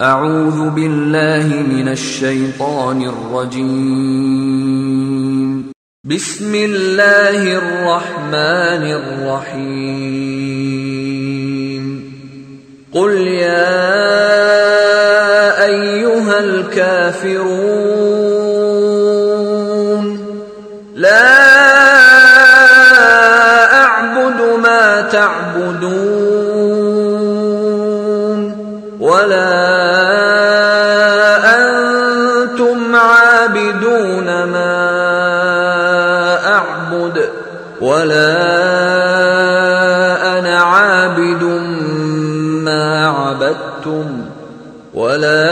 اعوذ باللہ من الشیطان الرجیم بسم اللہ الرحمن الرحیم قل یا ایہا الکافرون لا اعبد ما تعبدون ولا انتم عابدون ما اعبد ولا انا عابد ما عبدتم ولا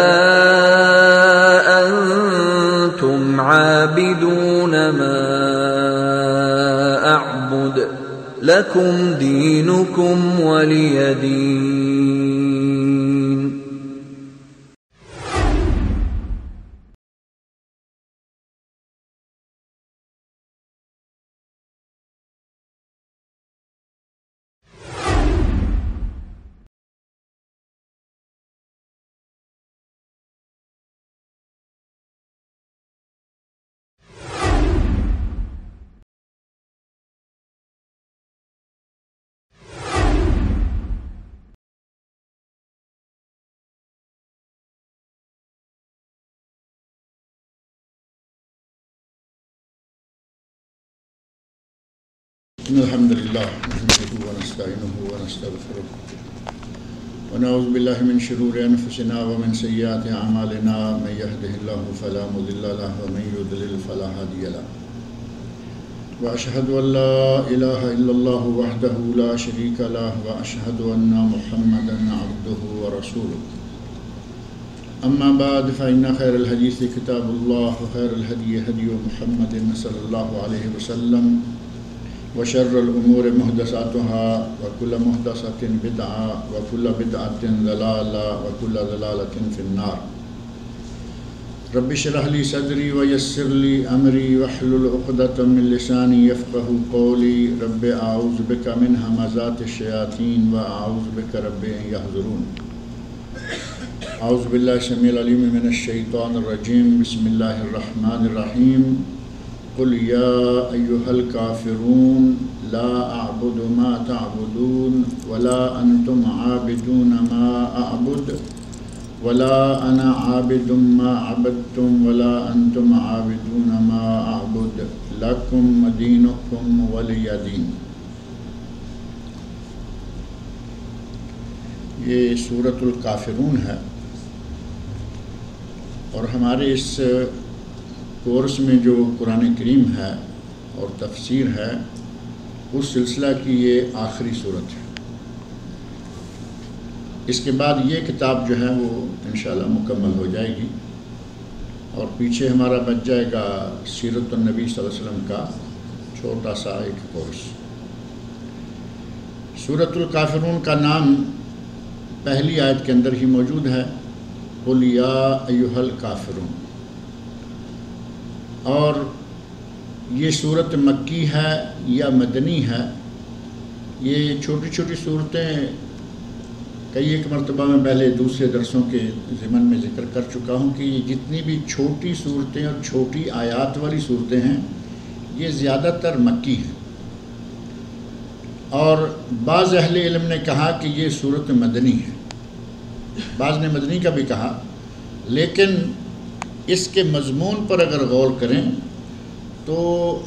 انتم عابدون ما اعبد لکم دینکم ولی دین. الحمد للہ نحمده ونستعینه ونستغفره ونعوذ باللہ من شرور انفسنا ومن سیئات اعمالنا من يهده الله فلا مضل له ومن يضلل فلا هادي له واشهد ان لا اله الا الله وحده لا شريك له واشهد ان محمدا عبده ورسوله. اما بعد فان خير الحديث كتاب الله وخير الهدي هدي محمد صلى الله عليه وسلم وشر الأمور محدثاتها وكل محدثة بدعة وكل بدعة ضلالة وكل ضلالة في النار. رب اشرح لي صدري ويسر لي أمري واحلل عقدة من لساني يفقهوا قولي. رب أعوذ بك من همزات الشياطين وأعوذ بك رب أن يحضرون. أعوذ بالله السميع العليم من الشيطان الرجيم. بسم الله الرحمن الرحيم. قل یا ایہا الکافرون لا اعبد ما تعبدون ولا انتم عابدون ما اعبد ولا انا عابد ما عبدتم ولا انتم عابدون ما اعبد لکم دینکم ولی دین. یہ سورۃ الکافرون ہے اور ہمارے اس کورس میں جو قرآن کریم ہے اور تفسیر ہے اس سلسلہ کی یہ آخری صورت ہے. اس کے بعد یہ کتاب جو ہے وہ انشاءاللہ مکمل ہو جائے گی اور پیچھے ہمارا بچ جائے گا سیرت النبی صلی اللہ علیہ وسلم کا چھوٹا سا ایک کورس. سورۃ الکافرون کا نام پہلی آیت کے اندر ہی موجود ہے. قل یا ایھا الکافرون. اور یہ صورت مکی ہے یا مدنی ہے. یہ چھوٹی چھوٹی صورتیں کئی ایک مرتبہ میں پہلے دوسرے درسوں کے ضمن میں ذکر کر چکا ہوں کہ یہ جتنی بھی چھوٹی صورتیں اور چھوٹی آیات والی صورتیں ہیں یہ زیادہ تر مکی ہیں. اور بعض اہل علم نے کہا کہ یہ صورت مدنی ہے، بعض نے مدنی کا بھی کہا، لیکن اس کے مضمون پر اگر غور کریں تو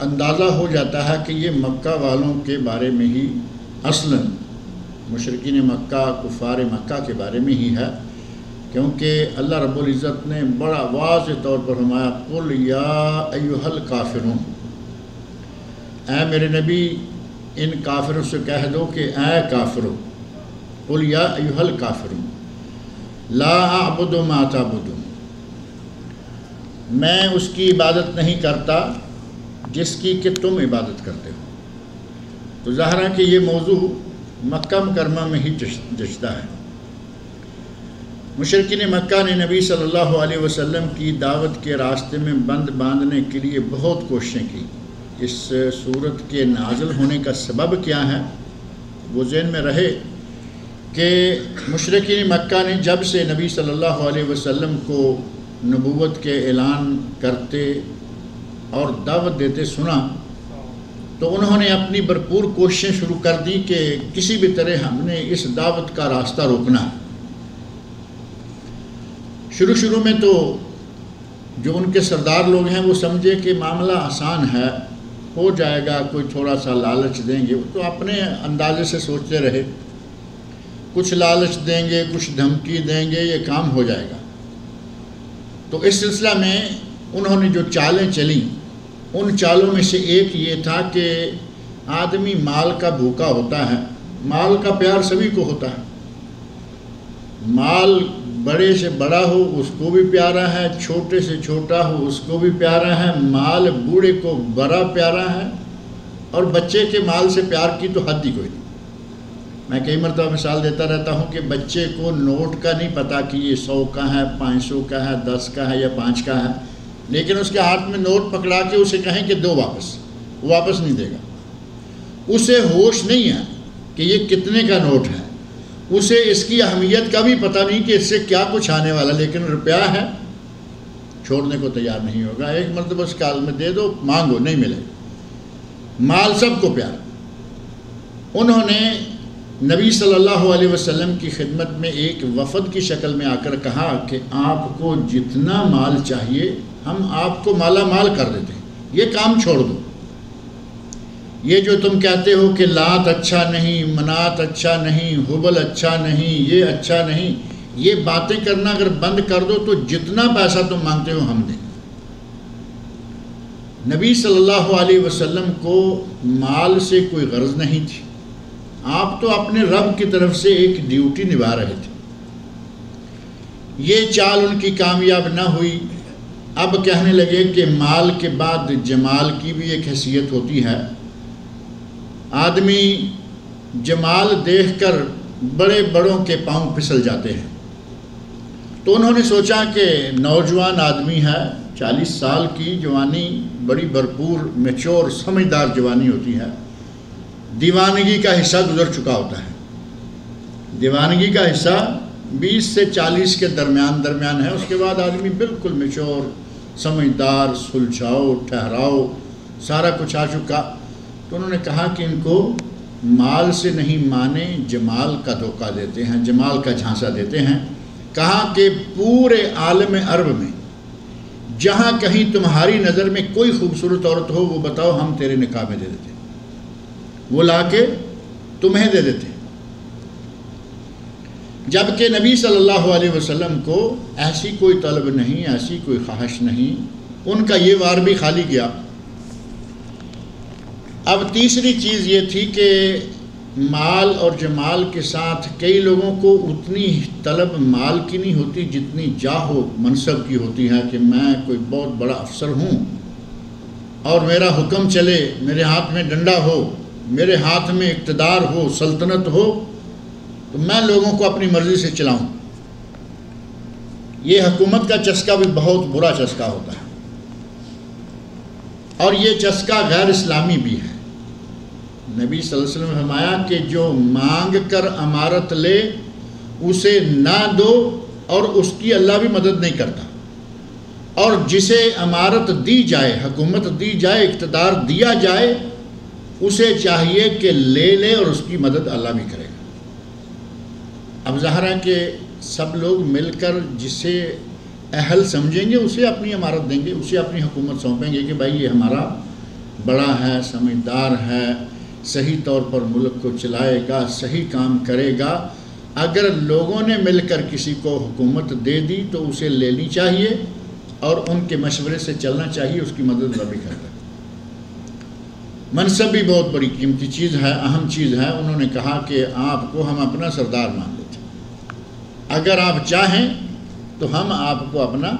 اندازہ ہو جاتا ہے کہ یہ مکہ والوں کے بارے میں ہی، اصلاً مشرکین مکہ، کفار مکہ کے بارے میں ہی ہے، کیونکہ اللہ رب العزت نے بڑا واضح طور پر فرمایا قل یا ایھا الکافرون. اے میرے نبی ان کافروں سے کہہ دو کہ اے کافرو، قل یا ایھا الکافرون لا اعبد ما تعبدون. میں اس کی عبادت نہیں کرتا جس کی کہ تم عبادت کرتے ہو. تو ظاہر ہے کہ یہ موضوع مکہ مکرمہ میں ہی جچتا ہے. مشرکین مکہ نے نبی صلی اللہ علیہ وسلم کی دعوت کے راستے میں بند باندھنے کے لیے بہت کوششیں کی. اس صورت کے نازل ہونے کا سبب کیا ہے وہ ذہن میں رہے کہ مشرکین مکہ نے جب سے نبی صلی اللہ علیہ وسلم کو نبوت کے اعلان کرتے اور دعوت دیتے سنا تو انہوں نے اپنی بھرپور کوششیں شروع کر دی کہ کسی بھی طرح ہم نے اس دعوت کا راستہ روکنا ہے۔ شروع میں تو جو ان کے سردار لوگ ہیں وہ سمجھے کہ معاملہ آسان ہے، ہو جائے گا، کوئی تھوڑا سا لالچ دیں گے، تو اپنے اندازے سے سوچتے رہے، کچھ لالچ دیں گے، کچھ دھمکی دیں گے، یہ کام ہو جائے گا۔ تو اس سلسلہ میں انہوں نے جو چالیں چلیں، ان چالوں میں سے ایک یہ تھا کہ آدمی مال کا بھوکا ہوتا ہے، مال کا پیار سبھی کو ہوتا ہے، مال بڑے سے بڑا ہو اس کو بھی پیارا ہے، چھوٹے سے چھوٹا ہو اس کو بھی پیارا ہے، مال بوڑھے کو بڑا پیارا ہے، اور بچے کے مال سے پیار کی تو حد ہی کوئی نہیں۔ میں کئی مرتبہ مثال دیتا رہتا ہوں کہ بچے کو نوٹ کا نہیں پتہ کہ یہ 100 کا ہے، 500 کا ہے، 10 کا ہے یا 5 کا ہے، لیکن اس کے ہاتھ میں نوٹ پکڑا کے اسے کہیں کہ دو واپس، وہ واپس نہیں دے گا۔ اسے ہوش نہیں ہے کہ یہ کتنے کا نوٹ ہے، اسے اس کی اہمیت کا بھی پتہ نہیں کہ اس سے کیا کچھ آنے والا، لیکن روپیہ ہے، چھوڑنے کو تیار نہیں ہوگا۔ ایک مرتبہ اس کال میں دے دو، مانگو، نہیں ملے۔ مال سب کو پیار۔ انہوں نے نبی صلی اللہ علیہ وسلم کی خدمت میں ایک وفد کی شکل میں آ کر کہا کہ آپ کو جتنا مال چاہیے ہم آپ کو مالا مال کر دیتے ہیں، یہ کام چھوڑ دو۔ یہ جو تم کہتے ہو کہ لات اچھا نہیں، منات اچھا نہیں، حبل اچھا نہیں، یہ اچھا نہیں، یہ باتیں کرنا اگر بند کر دو تو جتنا پیسہ تم مانگتے ہو ہم دیں۔ نبی صلی اللہ علیہ وسلم کو مال سے کوئی غرض نہیں تھی، آپ تو اپنے رب کی طرف سے ایک ڈیوٹی نبھا رہے تھے۔ یہ چال ان کی کامیاب نہ ہوئی، اب کہنے لگے کہ مال کے بعد جمال کی بھی ایک حیثیت ہوتی ہے، آدمی جمال دیکھ کر بڑے بڑوں کے پاؤں پھسل جاتے ہیں۔ تو انہوں نے سوچا کہ نوجوان آدمی ہے، 40 سال کی جوانی بڑی بھرپور میچور سمجھدار جوانی ہوتی ہے، دیوانگی کا حصہ گزر چکا ہوتا ہے، دیوانگی کا حصہ 20 سے 40 کے درمیان ہے، اس کے بعد آدمی بالکل میچور سمجھدار، سلجھاؤ ٹھہراؤ سارا کچھ آ چکا۔ تو انہوں نے کہا کہ ان کو مال سے نہیں مانے، جمال کا دھوکہ دیتے ہیں، جمال کا جھانسا دیتے ہیں۔ کہا کہ پورے عالم عرب میں جہاں کہیں تمہاری نظر میں کوئی خوبصورت عورت ہو وہ بتاؤ، ہم تیرے نکاح میں دے دیتے ہیں، وہ لا کے تمہیں دے دیتے ہیں۔ جبکہ نبی صلی اللہ علیہ وسلم کو ایسی کوئی طلب نہیں، ایسی کوئی خواہش نہیں، ان کا یہ وار بھی خالی گیا۔ اب تیسری چیز یہ تھی کہ مال اور جمال کے ساتھ کئی لوگوں کو اتنی طلب مال کی نہیں ہوتی جتنی جاہ و منصب کی ہوتی ہے، کہ میں کوئی بہت بڑا افسر ہوں اور میرا حکم چلے، میرے ہاتھ میں ڈنڈا ہو، میرے ہاتھ میں اقتدار ہو، سلطنت ہو، تو میں لوگوں کو اپنی مرضی سے چلاؤں۔ یہ حکومت کا چسکا بھی بہت برا چسکا ہوتا ہے، اور یہ چسکا غیر اسلامی بھی ہے۔ نبی صلی اللہ علیہ وسلم نے فرمایا کہ جو مانگ کر امارت لے اسے نہ دو، اور اس کی اللہ بھی مدد نہیں کرتا، اور جسے امارت دی جائے، حکومت دی جائے، اقتدار دیا جائے، اسے چاہیے کہ لے لے، اور اس کی مدد اللہ بھی کرے گا۔ اب ظاہر ہے کہ سب لوگ مل کر جسے اہل سمجھیں گے اسے اپنی امارت دیں گے، اسے اپنی حکومت سونپیں گے کہ بھائی یہ ہمارا بڑا ہے، سمجھدار ہے، صحیح طور پر ملک کو چلائے گا، صحیح کام کرے گا۔ اگر لوگوں نے مل کر کسی کو حکومت دے دی تو اسے لینی چاہیے اور ان کے مشورے سے چلنا چاہیے، اس کی مدد بھی کرتا ہے۔ منصب بھی بہت بڑی قیمتی چیز ہے، اہم چیز ہے۔ انہوں نے کہا کہ آپ کو ہم اپنا سردار مان لیتے، اگر آپ چاہیں تو ہم آپ کو اپنا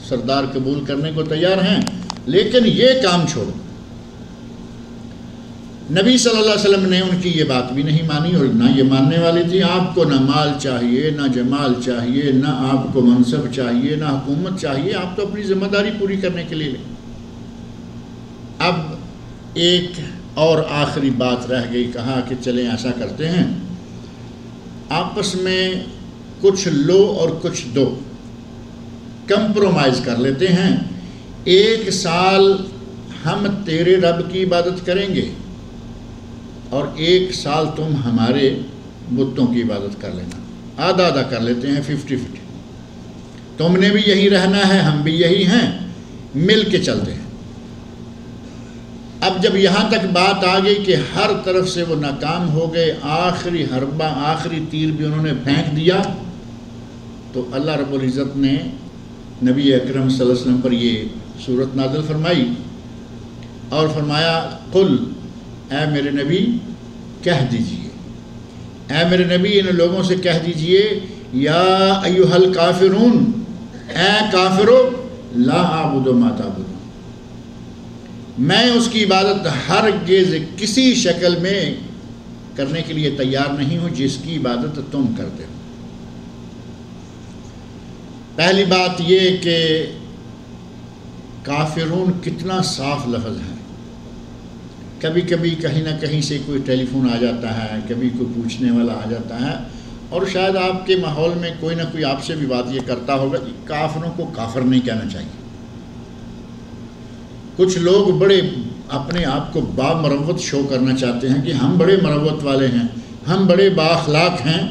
سردار قبول کرنے کو تیار ہیں، لیکن یہ کام چھوڑو۔ نبی صلی اللہ علیہ وسلم نے ان کی یہ بات بھی نہیں مانی، اور نہ یہ ماننے والی تھی۔ آپ کو نہ مال چاہیے، نہ جمال چاہیے، نہ آپ کو منصب چاہیے، نہ حکومت چاہیے، آپ تو اپنی ذمہ داری پوری کرنے کے لیے لیں۔ اب ایک اور آخری بات رہ گئی، کہا کہ چلیں ایسا کرتے ہیں آپس میں کچھ لو اور کچھ دو، کمپرومائز کر لیتے ہیں. 1 سال ہم تیرے رب کی عبادت کریں گے اور 1 سال تم ہمارے بتوں کی عبادت کر لینا. آدھا آدھا کر لیتے ہیں، 50-50. تم نے بھی یہی رہنا ہے، ہم بھی یہی ہیں، مل کے چلتے ہیں. اب جب یہاں تک بات آ گئی کہ ہر طرف سے وہ ناکام ہو گئے، آخری حربہ آخری تیر بھی انہوں نے پھینک دیا، تو اللہ رب العزت نے نبی اکرم صلی اللہ علیہ وسلم پر یہ سورت نازل فرمائی اور فرمایا قل، اے میرے نبی کہہ دیجئے، اے میرے نبی ان لوگوں سے کہہ دیجئے، یا ایھا الکافرون، اے کافرو، لا اعبد ما تعبدون، میں اس کی عبادت ہرگز کسی شکل میں کرنے کے لیے تیار نہیں ہوں جس کی عبادت تم کرتے ہو. پہلی بات یہ کہ کافرون کتنا صاف لفظ ہے. کبھی کبھی کہیں نہ کہیں سے کوئی ٹیلی فون آ جاتا ہے، کبھی کوئی پوچھنے والا آ جاتا ہے، اور شاید آپ کے ماحول میں کوئی نہ کوئی آپ سے بھی بات یہ کرتا ہوگا کہ کافروں کو کافر نہیں کہنا چاہیے. کچھ لوگ بڑے اپنے آپ کو بامروت شو کرنا چاہتے ہیں کہ ہم بڑے مروت والے ہیں، ہم بڑے بااخلاق ہیں،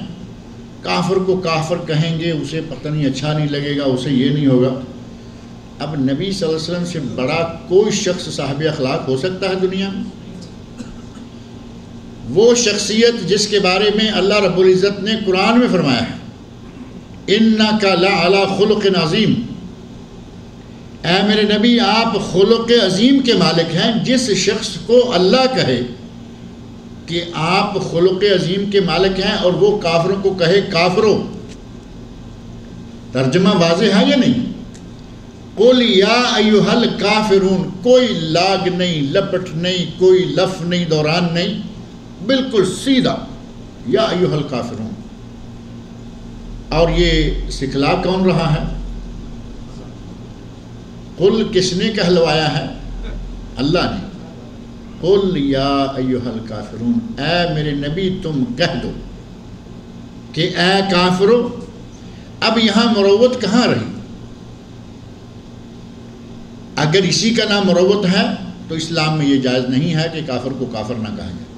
کافر کو کافر کہیں گے اسے پتہ نہیں اچھا نہیں لگے گا، اسے یہ نہیں ہوگا. اب نبی صلی اللہ علیہ وسلم سے بڑا کوئی شخص صاحب اخلاق ہو سکتا ہے دنیا میں؟ وہ شخصیت جس کے بارے میں اللہ رب العزت نے قرآن میں فرمایا ہے اِنَّكَ لَعَلَىٰ خُلُقٍ عَظِيمٍ، اے میرے نبی آپ خلق عظیم کے مالک ہیں. جس شخص کو اللہ کہے کہ آپ خلق عظیم کے مالک ہیں اور وہ کافروں کو کہے کافرو، ترجمہ واضح ہے یا نہیں؟ قُلْ يَا أَيُّهَا الْكَافِرُونَ، کوئی لاگ نہیں، لپٹ نہیں، کوئی لف نہیں، دوران نہیں، بالکل سیدھا یا ایھا الکافرون. اور یہ سکھلا کون رہا ہے؟ قل کس نے کہلوایا ہے؟ اللہ نے. قل یا ایھا الکافرون، اے میرے نبی تم کہہ دو کہ اے کافرو. اب یہاں مروت کہاں رہی؟ اگر اسی کا نام مروت ہے تو اسلام میں یہ جائز نہیں ہے کہ کافر کو کافر نہ کہا جائے.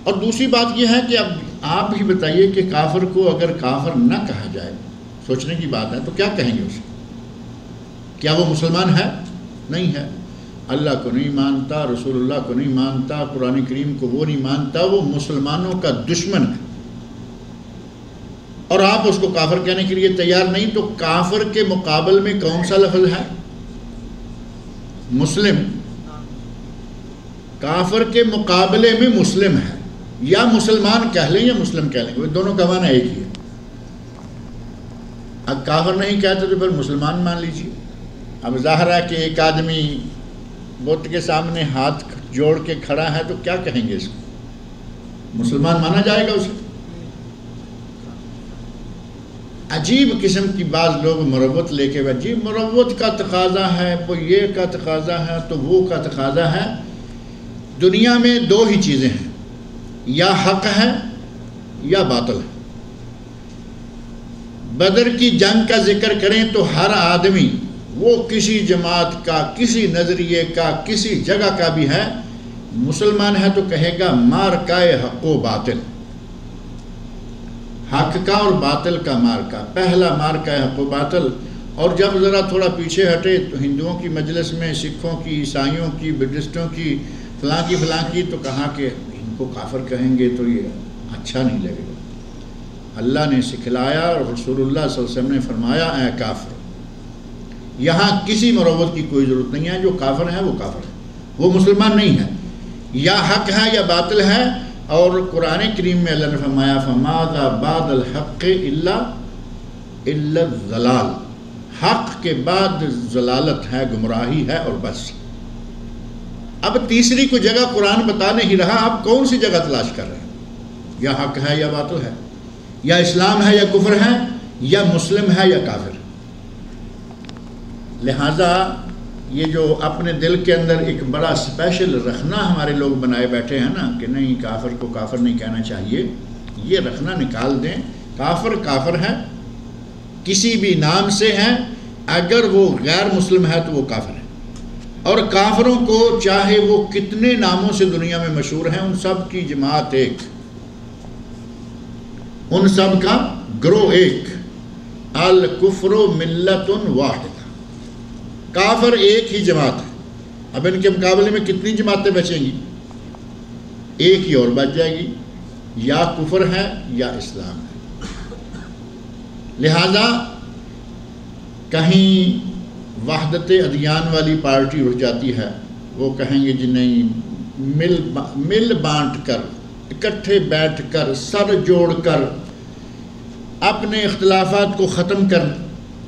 اور دوسری بات یہ ہے کہ اب آپ ہی بتائیے کہ کافر کو اگر کافر نہ کہا جائے، سوچنے کی بات ہے، تو کیا کہیں گے اسے؟ کیا وہ مسلمان ہے؟ نہیں ہے. اللہ کو نہیں مانتا، رسول اللہ کو نہیں مانتا، قرآن کریم کو وہ نہیں مانتا، وہ مسلمانوں کا دشمن ہے. اور آپ اس کو کافر کہنے کے لیے تیار نہیں، تو کافر کے مقابل میں کون سا لفظ ہے؟ مسلم. کافر کے مقابلے میں مسلم ہے. یا مسلمان کہہ لیں یا مسلم کہہ لیں، وہ دونوں کا معنی ایک ہی ہے. اب کافر نہیں کہتے تو پھر مسلمان مان لیجیے. اب ظاہر ہے کہ ایک آدمی بت کے سامنے ہاتھ جوڑ کے کھڑا ہے تو کیا کہیں گے اس کو؟ مسلمان مانا جائے گا اسے؟ عجیب قسم کی بعض لوگ مروت لے کے جی مروت کا تقاضا ہے، وہ یہ کا تقاضا ہے، تو وہ کا تقاضا ہے. دنیا میں دو ہی چیزیں ہیں، یا حق ہے یا باطل ہے. بدر کی جنگ کا ذکر کریں تو ہر آدمی، وہ کسی جماعت کا، کسی نظریے کا، کسی جگہ کا بھی ہے، مسلمان ہے تو کہے گا مارکائے حق و باطل، حق کا اور باطل کا مارکا. پہلا مارکا ہے حق و باطل. اور جب ذرا تھوڑا پیچھے ہٹے تو ہندوؤں کی مجلس میں، سکھوں کی، عیسائیوں کی، بدھسٹوں کی، فلاں کی تو کہا کہ ان کو کافر کہیں گے تو یہ اچھا نہیں لگے گا. اللہ نے سکھلایا اور رسول اللہ صلی اللہ علیہ وسلم نے فرمایا اے کافر. یہاں کسی مروت کی کوئی ضرورت نہیں ہے. جو کافر ہے وہ کافر ہے، وہ مسلمان نہیں ہے. یا حق ہے یا باطل ہے. اور قرآن کریم میں اللہ نے فرمایا فماذا بعد الحق الا الضلال، حق کے بعد ضلالت ہے، گمراہی ہے، اور بس. اب تیسری کوئی جگہ قرآن بتا نہیں رہا، آپ کون سی جگہ تلاش کر رہے ہیں؟ یا حق ہے یا باطل ہے، یا اسلام ہے یا کفر ہے، یا مسلم ہے یا کافر. لہٰذا یہ جو اپنے دل کے اندر ایک بڑا اسپیشل رکھنا ہمارے لوگ بنائے بیٹھے ہیں نا کہ نہیں کافر کو کافر نہیں کہنا چاہیے، یہ رکھنا نکال دیں. کافر کافر ہے, کسی بھی نام سے ہے, اگر وہ غیر مسلم ہے تو وہ کافر ہے. اور کافروں کو چاہے وہ کتنے ناموں سے دنیا میں مشہور ہیں, ان سب کی جماعت ایک, ان سب کا گروہ ایک. الکفر ملت واحدہ, کافر ایک ہی جماعت ہے. اب ان کے مقابلے میں کتنی جماعتیں بچیں گی؟ ایک ہی اور بچ جائے گی, یا کفر ہے یا اسلام ہے. لہذا کہیں وحدت ادیان والی پارٹی اٹھ جاتی ہے, وہ کہیں گے جی نہیں, مل بانٹ کر, اکٹھے بیٹھ کر, سر جوڑ کر اپنے اختلافات کو ختم کر,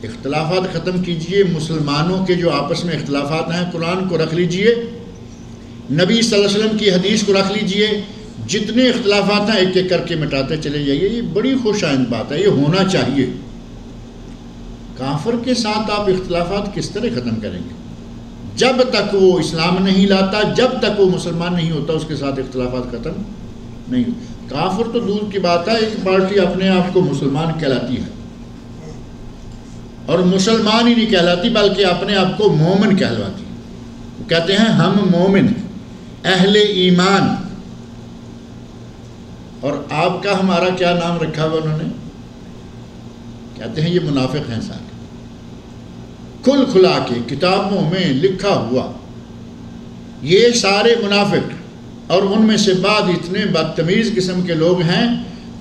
اختلافات ختم کیجئے. مسلمانوں کے جو آپس میں اختلافات ہیں, قرآن کو رکھ لیجئے, نبی صلی اللہ علیہ وسلم کی حدیث کو رکھ لیجئے, جتنے اختلافات ہیں ایک ایک کر کے مٹاتے چلے جائیے. یہ بڑی خوش آئند بات ہے, یہ ہونا چاہیے. کافر کے ساتھ آپ اختلافات کس طرح ختم کریں گے؟ جب تک وہ اسلام نہیں لاتا, جب تک وہ مسلمان نہیں ہوتا, اس کے ساتھ اختلافات ختم نہیں. کافر تو دور کی بات ہے, ایک پارٹی اپنے آپ کو مسلمان کہلاتی ہے, اور مسلمان ہی نہیں کہلاتی بلکہ اپنے آپ کو مومن کہلواتی ہے. وہ کہتے ہیں ہم مومن ہیں, اہل ایمان. اور آپ کا ہمارا کیا نام رکھا ہوا انہوں نے؟ کہتے ہیں یہ منافق ہیں سارے. کھل کھلا کے کتابوں میں لکھا ہوا یہ سارے منافق. اور ان میں سے بعد اتنے بدتمیز قسم کے لوگ ہیں,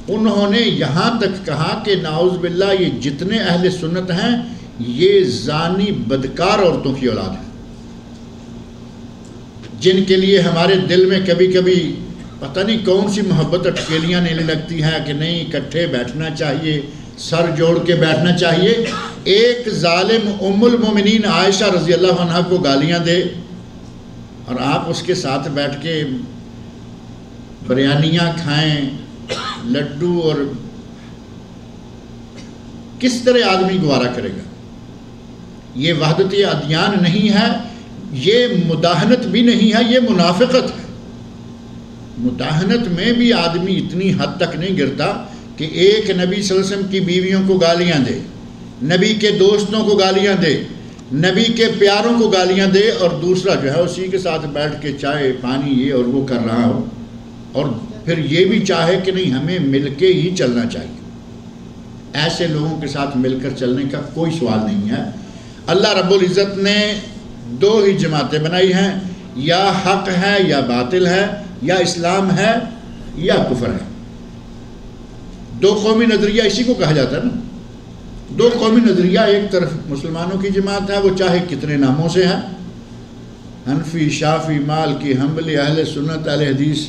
انہوں نے یہاں تک کہا کہ نعوذ باللہ یہ جتنے اہل سنت ہیں یہ زانی بدکار عورتوں کی اولاد ہیں, جن کے لیے ہمارے دل میں کبھی کبھی پتہ نہیں کون سی محبت اٹکیلیاں نہیں لگتی ہیں کہ نہیں اکٹھے بیٹھنا چاہیے, سر جوڑ کے بیٹھنا چاہیے. ایک ظالم ام المومنین عائشہ رضی اللہ عنہا کو گالیاں دے اور آپ اس کے ساتھ بیٹھ کے بریانیاں کھائیں, لڈو, اور کس طرح آدمی گوارا کرے گا؟ یہ وحدت ادیان نہیں ہے, یہ مداہنت بھی نہیں ہے, یہ منافقت ہے. مداہنت میں بھی آدمی اتنی حد تک نہیں گرتا کہ ایک نبی صلی اللہ علیہ وسلم کی بیویوں کو گالیاں دے, نبی کے دوستوں کو گالیاں دے, نبی کے پیاروں کو گالیاں دے, اور دوسرا جو ہے اسی کے ساتھ بیٹھ کے چائے پانی یہ اور وہ کر رہا ہو, اور پھر یہ بھی چاہے کہ نہیں ہمیں مل کے ہی چلنا چاہیے. ایسے لوگوں کے ساتھ مل کر چلنے کا کوئی سوال نہیں ہے. اللہ رب العزت نے دو ہی جماعتیں بنائی ہیں, یا حق ہے یا باطل ہے, یا اسلام ہے یا کفر ہے. دو قومی نظریہ اسی کو کہا جاتا ہے نا. دو قومی نظریہ, ایک طرف مسلمانوں کی جماعت ہے, وہ چاہے کتنے ناموں سے ہے, حنفی, شافی, مالکی, حنبلی, اہل سنت, اہل حدیث,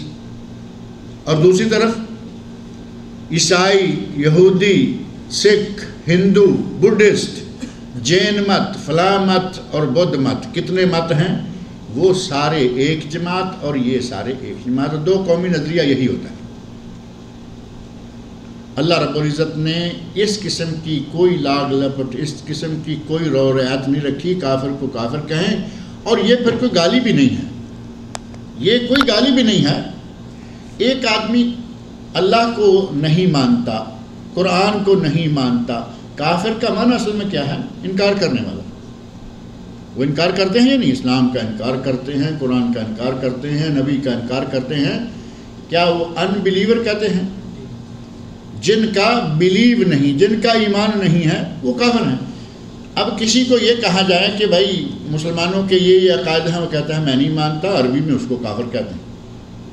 اور دوسری طرف عیسائی, یہودی, سکھ, ہندو, بدھسٹ, جین مت, فلاں مت اور بدھ مت. کتنے مت ہیں؟ وہ سارے ایک جماعت اور یہ سارے ایک جماعت. دو قومی نظریہ یہی ہوتا ہے. اللہ رب العزت نے اس قسم کی کوئی لاگ لپٹ, اس قسم کی کوئی رو رعایت نہیں رکھی. کافر کو کافر کہیں, اور یہ پھر کوئی گالی بھی نہیں ہے, یہ کوئی گالی بھی نہیں ہے. ایک آدمی اللہ کو نہیں مانتا, قرآن کو نہیں مانتا, کافر کا معنی اصل میں کیا ہے؟ انکار کرنے والا. وہ انکار کرتے ہیں یا نہیں؟ اسلام کا انکار کرتے ہیں, قرآن کا انکار کرتے ہیں, نبی کا انکار کرتے ہیں. کیا وہ ان بلیور کہتے ہیں؟ جن کا بلیو نہیں, جن کا ایمان نہیں ہے وہ کافر ہیں. اب کسی کو یہ کہا جائے کہ بھائی مسلمانوں کے یہ عقائد ہیں, وہ کہتا ہے میں نہیں مانتا, عربی میں اس کو کافر کہتے ہیں.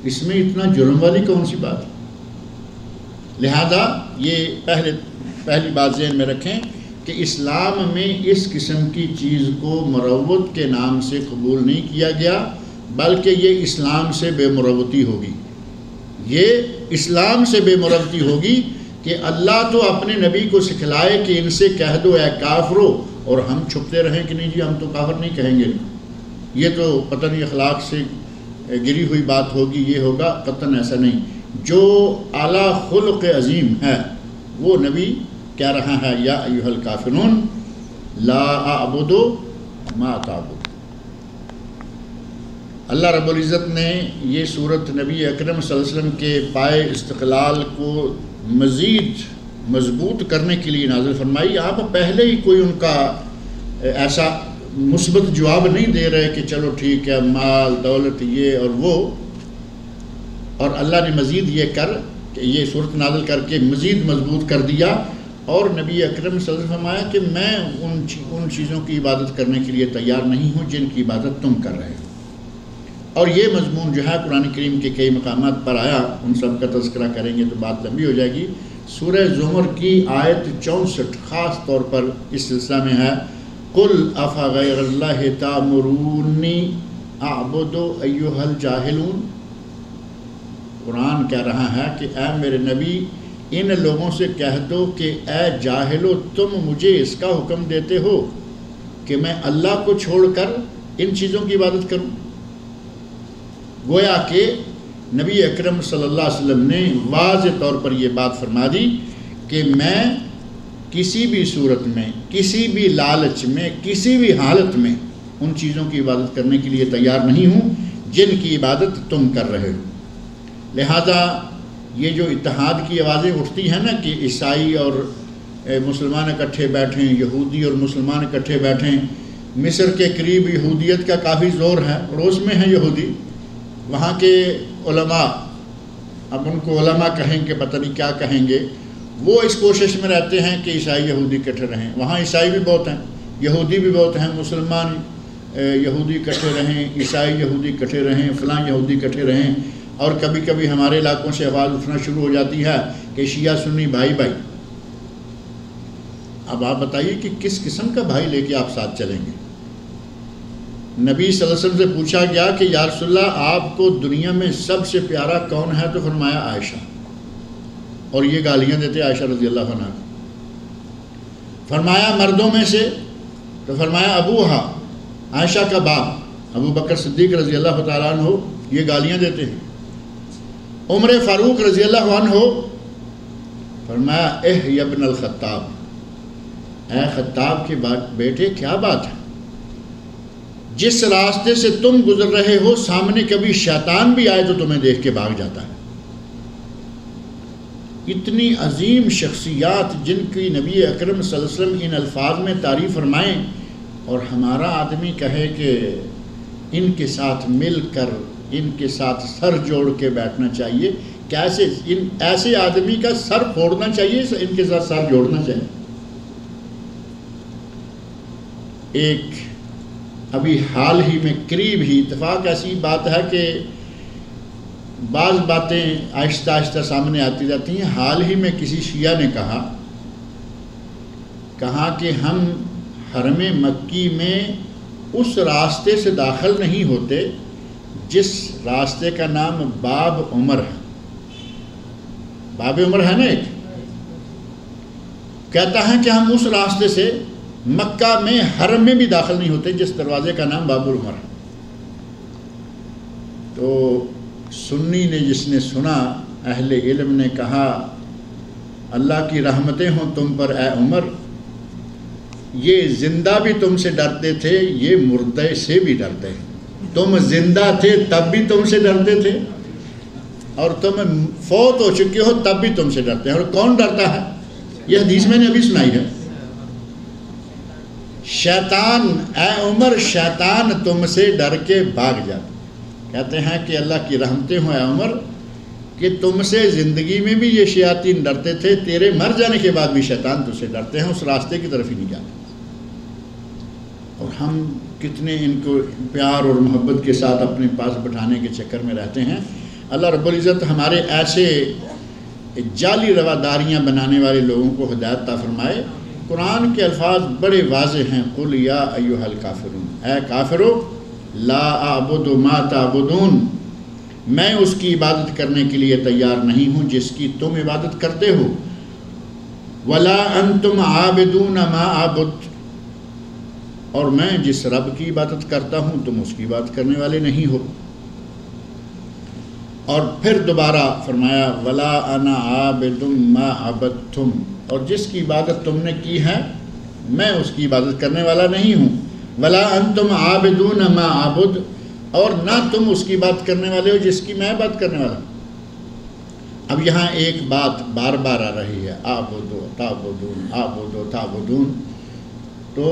اس میں اتنا جرم والی کون سی بات ہے؟ لہذا یہ پہلی بات ذہن میں رکھیں کہ اسلام میں اس قسم کی چیز کو مروت کے نام سے قبول نہیں کیا گیا, بلکہ یہ اسلام سے بے مروتی ہوگی. یہ اسلام سے بے مروتی ہوگی کہ اللہ تو اپنے نبی کو سکھلائے کہ ان سے کہہ دو اے کافرو, اور ہم چھپتے رہیں کہ نہیں جی ہم تو کافر نہیں کہیں گے, یہ تو پتہ نہیں اخلاق سے گری ہوئی بات ہوگی, یہ ہوگا. قطعاً ایسا نہیں. جو اعلیٰ خلق عظیم ہے وہ نبی کہہ رہا ہے یا ایھا الکافرون لا اعبد ما تعبد. اللہ رب العزت نے یہ صورت نبی اکرم صلی اللہ علیہ وسلم کے پائے استقلال کو مزید مضبوط کرنے کے لیے نازل فرمائی. آپ پہلے ہی کوئی ان کا ایسا مثبت جواب نہیں دے رہے کہ چلو ٹھیک ہے مال دولت یہ اور وہ، اور اللہ نے مزید یہ صورت نازل کر کے مزید مضبوط کر دیا. اور نبی اکرم صلی اللہ علیہ وسلم فرمایا کہ میں ان چیزوں کی عبادت کرنے کے لیے تیار نہیں ہوں جن کی عبادت تم کر رہے ہو. اور یہ مضمون جو ہے قرآن کریم کے کئی مقامات پر آیا، ان سب کا تذکرہ کریں گے تو بات لمبی ہو جائے گی. سورہ زمر کی آیت 64 خاص طور پر اس سلسلہ میں ہے. قُلْ أَفَغَيْرَ اللَّهِ تَأْمُرُونِّي أَعْبُدُ أَيُّهَا الْجَاهِلُونَ. قرآن کہہ رہا ہے کہ اے میرے نبی ان لوگوں سے کہہ دو کہ اے جاہلو تم مجھے اس کا حکم دیتے ہو کہ میں اللہ کو چھوڑ کر ان چیزوں کی عبادت کروں. گویا کہ نبی اکرم صلی اللہ علیہ وسلم نے واضح طور پر یہ بات فرما دی کہ میں کسی بھی صورت میں، کسی بھی لالچ میں، کسی بھی حالت میں ان چیزوں کی عبادت کرنے کے لیے تیار نہیں ہوں جن کی عبادت تم کر رہے ہو. لہذا یہ جو اتحاد کی آوازیں اٹھتی ہیں نا کہ عیسائی اور مسلمان اکٹھے بیٹھیں، یہودی اور مسلمان اکٹھے بیٹھیں. مصر کے قریب یہودیت کا کافی زور ہے، پڑوس میں ہیں یہودی. وہاں کے علماء، اب ان کو علماء کہیں گے پتہ نہیں کیا کہیں گے، وہ اس کوشش میں رہتے ہیں کہ عیسائی یہودی اکٹھے رہیں. وہاں عیسائی بھی بہت ہیں، یہودی بھی بہت ہیں. مسلمان یہودی اکٹھے رہیں، عیسائی یہودی اکٹھے رہیں، فلاں یہودی اکٹھے رہیں. اور کبھی کبھی ہمارے علاقوں سے آواز اٹھنا شروع ہو جاتی ہے کہ شیعہ سنی بھائی بھائی. اب آپ بتائیے کہ کس قسم کا بھائی لے کے آپ ساتھ چلیں گے؟ نبی صلی اللہ علیہ وسلم سے پوچھا گیا کہ یا رسول اللہ آپ کو دنیا میں سب سے پیارا کون ہے؟ تو فرمایا عائشہ. اور یہ گالیاں دیتے عائشہ رضی اللہ عنہا. فرمایا مردوں میں سے؟ تو فرمایا ابوہا، عائشہ کا باپ ابو بکر صدیق رضی اللہ تعالیٰ عنہ یہ گالیاں دیتے ہیں. عمر فاروق رضی اللہ عنہ فرمایا یا ابن الخطاب، اے خطاب کے بیٹے کیا بات ہے، جس راستے سے تم گزر رہے ہو سامنے کبھی شیطان بھی آئے تو تمہیں دیکھ کے بھاگ جاتا ہے. اتنی عظیم شخصیات جن کی نبی اکرم صلی اللہ علیہ وسلم ان الفاظ میں تعریف فرمائیں، اور ہمارا آدمی کہے کہ ان کے ساتھ مل کر، ان کے ساتھ سر جوڑ کے بیٹھنا چاہیے. کیسے ایسے آدمی کا سر پھوڑنا چاہیے، ان کے ساتھ سر جوڑنا چاہیے. ایک ابھی حال ہی میں قریب ہی اتفاق ایسی بات ہے کہ بعض باتیں آہستہ آہستہ سامنے آتی جاتی ہیں. حال ہی میں کسی شیعہ نے کہا کہ ہم حرم مکی میں اس راستے سے داخل نہیں ہوتے جس راستے کا نام باب عمر ہے. باب عمر ہے نا ایک، کہتا ہے کہ ہم اس راستے سے مکہ میں حرم میں بھی داخل نہیں ہوتے جس دروازے کا نام باب عمر ہے. تو سنی نے جس نے سنا، اہل علم نے کہا اللہ کی رحمتیں ہوں تم پر اے عمر، یہ زندہ بھی تم سے ڈرتے تھے، یہ مردے سے بھی ڈرتے ہیں. تم زندہ تھے تب بھی تم سے ڈرتے تھے، اور تم فوت ہو چکے ہو تب بھی تم سے ڈرتے ہیں. اور کون ڈرتا ہے؟ یہ حدیث میں نے ابھی سنائی ہے. شیطان، اے عمر شیطان تم سے ڈر کے بھاگ جاتا. کہتے ہیں کہ اللہ کی رحمتیں ہوں اے عمر کہ تم سے زندگی میں بھی یہ شیاطین ڈرتے تھے، تیرے مر جانے کے بعد بھی شیطان تم سے ڈرتے ہیں، اس راستے کی طرف ہی نہیں جاتے. اور ہم کتنے ان کو پیار اور محبت کے ساتھ اپنے پاس بٹھانے کے چکر میں رہتے ہیں. اللہ رب العزت ہمارے ایسے جعلی رواداریاں بنانے والے لوگوں کو ہدایت عطا فرمائے. قرآن کے الفاظ بڑے واضح ہیں. قل یا ایھا الکافرون، اے کافرو لا اعبد ما تعبدون، میں اس کی عبادت کرنے کے لیے تیار نہیں ہوں جس کی تم عبادت کرتے ہو. ولا انتم عابدون ما اعبد، اور میں جس رب کی عبادت کرتا ہوں تم اس کی عبادت کرنے والے نہیں ہو. اور پھر دوبارہ فرمایا ولا انا عابد ما عبدتم، اور جس کی عبادت تم نے کی ہے میں اس کی عبادت کرنے والا نہیں ہوں. ولا انتم عابدون ما اعبد، اور نہ تم اس کی بات کرنے والے ہو جس کی میں بات کرنے والا ہوں۔ اب یہاں ایک بات بار بار آ رہی ہے، اعبدوا تعبدون اعبدوا تعبدون، تو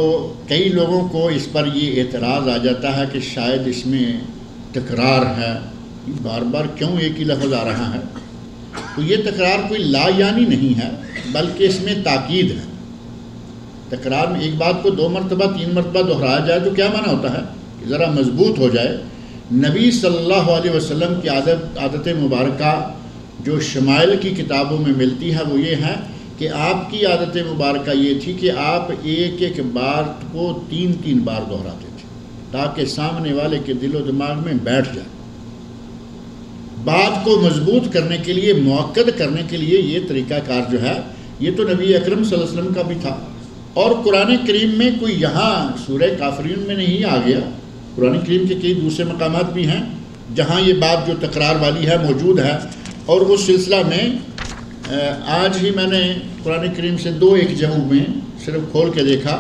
کئی لوگوں کو اس پر یہ اعتراض آ جاتا ہے کہ شاید اس میں تکرار ہے، بار بار کیوں ایک ہی لفظ آ رہا ہے؟ تو یہ تکرار کوئی لا یعنی نہیں ہے، بلکہ اس میں تاکید ہے۔ تکرار میں ایک بات کو 2 مرتبہ 3 مرتبہ دہرایا جائے تو کیا معنی ہوتا ہے کہ ذرا مضبوط ہو جائے۔ نبی صلی اللہ علیہ وسلم کی عادت مبارکہ جو شمائل کی کتابوں میں ملتی ہے وہ یہ ہے کہ آپ کی عادت مبارکہ یہ تھی کہ آپ ایک ایک بات کو 3 بار دہراتے تھے تاکہ سامنے والے کے دل و دماغ میں بیٹھ جائے۔ بات کو مضبوط کرنے کے لیے، مؤکد کرنے کے لیے یہ طریقہ کار جو ہے یہ تو نبی اکرم صلی اللہ علیہ وسلم کا بھی تھا، اور قرآن کریم میں کوئی یہاں سورہ کافرین میں نہیں آ گیا، قرآن کریم کے کئی دوسرے مقامات بھی ہیں جہاں یہ بات جو تکرار والی ہے موجود ہے۔ اور اس سلسلہ میں آج ہی میں نے قرآن کریم سے 2 ایک جگہوں میں صرف کھول کے دیکھا،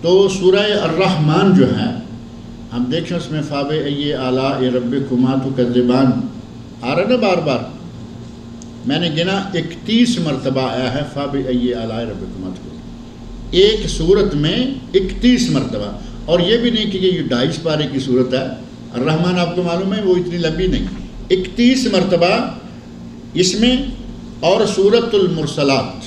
تو سورہ الرحمن جو ہے ہم دیکھیں اس میں فَبِأَيِّ آلَاءِ رَبِّكُمَا تُكَذِّبَانِ آ رہا نا بار بار، میں نے گنا 31 مرتبہ آیا ہے فَبِأَيِّ آلَاءِ رَبِّكُمَا تُكَذِّبَانِ، ایک سورت میں 31 مرتبہ، اور یہ بھی نہیں کہ یہ 2.5 پارے کی سورت ہے۔ الرحمن آپ کو معلوم ہے وہ اتنی لمبی نہیں، 31 مرتبہ اس میں۔ اور سورۃ المرسلات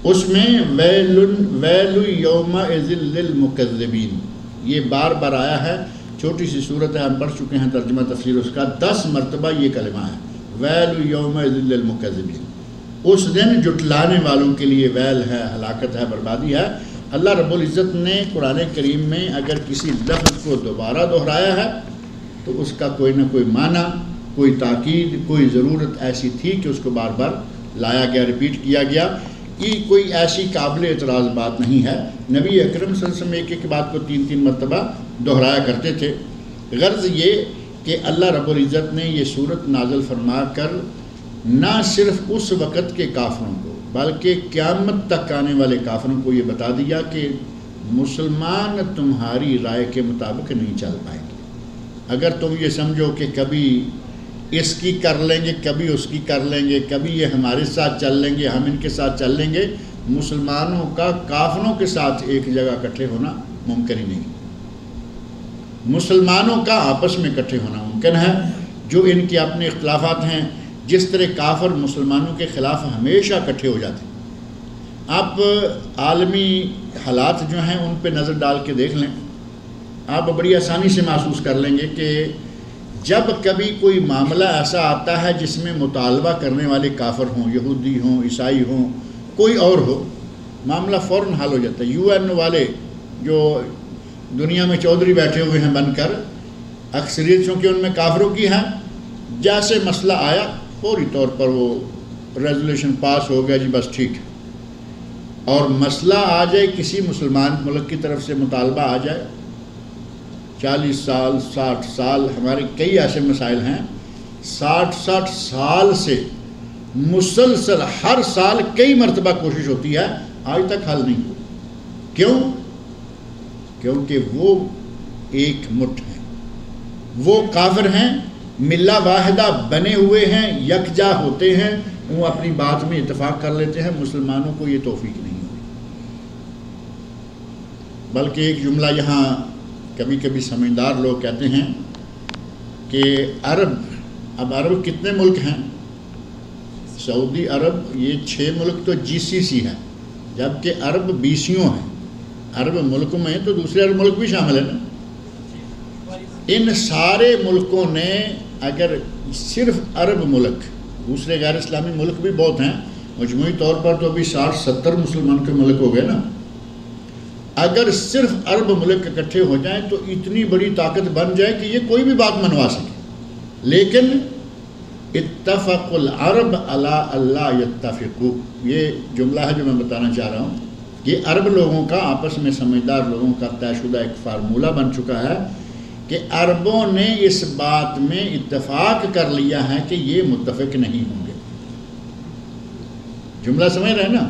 اس میں ویل یومئذ للمکذبین، یہ بار بار آیا ہے، چھوٹی سی صورت ہے، ہم پڑھ چکے ہیں ترجمہ تفسیر اس کا، 10 مرتبہ یہ کلمہ ہے ویل یومئذ للمکذبین، اس دن جھٹلانے والوں کے لیے ویل ہے، ہلاکت ہے، بربادی ہے۔ اللہ رب العزت نے قرآن کریم میں اگر کسی لفظ کو دوبارہ دہرایا ہے تو اس کا کوئی نہ کوئی معنی، کوئی تاکید، کوئی ضرورت ایسی تھی کہ اس کو بار بار لایا گیا، ریپیٹ کیا گیا۔ یہ کوئی ایسی قابل اعتراض بات نہیں ہے۔ نبی اکرم صلی اللہ علیہ وسلم ایک ایک بات کو 3 مرتبہ دہرایا کرتے تھے۔ غرض یہ کہ اللہ رب العزت نے یہ صورت نازل فرما کر نہ صرف اس وقت کے کافروں کو بلکہ قیامت تک آنے والے کافروں کو یہ بتا دیا کہ مسلمان تمہاری رائے کے مطابق نہیں چل پائیں گے۔ اگر تم یہ سمجھو کہ کبھی اس کی کر لیں گے، کبھی اس کی کر لیں گے، کبھی یہ ہمارے ساتھ چل لیں گے، ہم ان کے ساتھ چل لیں گے، مسلمانوں کا کافروں کے ساتھ ایک جگہ اکٹھے ہونا ممکن ہی نہیں۔ مسلمانوں کا آپس میں اکٹھے ہونا ممکن ہے، جو ان کے اپنے اختلافات ہیں، جس طرح کافر مسلمانوں کے خلاف ہمیشہ اکٹھے ہو جاتے ہیں۔ آپ عالمی حالات جو ہیں ان پہ نظر ڈال کے دیکھ لیں، آپ بڑی آسانی سے محسوس کر لیں گے کہ جب کبھی کوئی معاملہ ایسا آتا ہے جس میں مطالبہ کرنے والے کافر ہوں، یہودی ہوں، عیسائی ہوں، کوئی اور ہو، معاملہ فوراً حل ہو جاتا ہے۔ UN والے جو دنیا میں چودھری بیٹھے ہوئے ہیں بن کر، اکثریت چونکہ ان میں کافروں کی ہے، جیسے مسئلہ آیا فوری طور پر وہ ریزولوشن پاس ہو گیا، جی بس ٹھیک ہے۔ اور مسئلہ آ جائے کسی مسلمان ملک کی طرف سے، مطالبہ آ جائے، 40 سال 60 سال، ہمارے کئی ایسے مسائل ہیں 60 سال سے مسلسل ہر سال کئی مرتبہ کوشش ہوتی ہے، آج تک حل نہیں ہوا۔ کیوں؟ کیونکہ وہ ایک مٹھ ہیں، وہ کافر ہیں، ملہ واحدہ بنے ہوئے ہیں، یکجا ہوتے ہیں، وہ اپنی بات میں اتفاق کر لیتے ہیں۔ مسلمانوں کو یہ توفیق نہیں ہوئی۔ بلکہ ایک جملہ یہاں کبھی کبھی سمجھدار لوگ کہتے ہیں کہ اب عرب کتنے ملک ہیں؟ سعودی عرب، یہ 6 ملک تو GCC ہیں، جبکہ عرب 20 ہیں۔ عرب ملکوں میں تو دوسرے عرب ملک بھی شامل ہیں نا۔ ان سارے ملکوں نے اگر صرف عرب ملک، دوسرے غیر اسلامی ملک بھی بہت ہیں، مجموعی طور پر تو ابھی 60-70 مسلمان کے ملک ہو گئے نا، اگر صرف عرب ملک اکٹھے ہو جائیں تو اتنی بڑی طاقت بن جائے کہ یہ کوئی بھی بات منوا سکے۔ لیکن اتفق العرب علی اللہ یتفقوا، یہ جملہ ہے جو میں بتانا چاہ رہا ہوں، یہ عرب لوگوں کا، آپس میں سمجھدار لوگوں کا طے شدہ ایک فارمولہ بن چکا ہے کہ عربوں نے اس بات میں اتفاق کر لیا ہے کہ یہ متفق نہیں ہوں گے۔ جملہ سمجھ رہے ہیں نا؟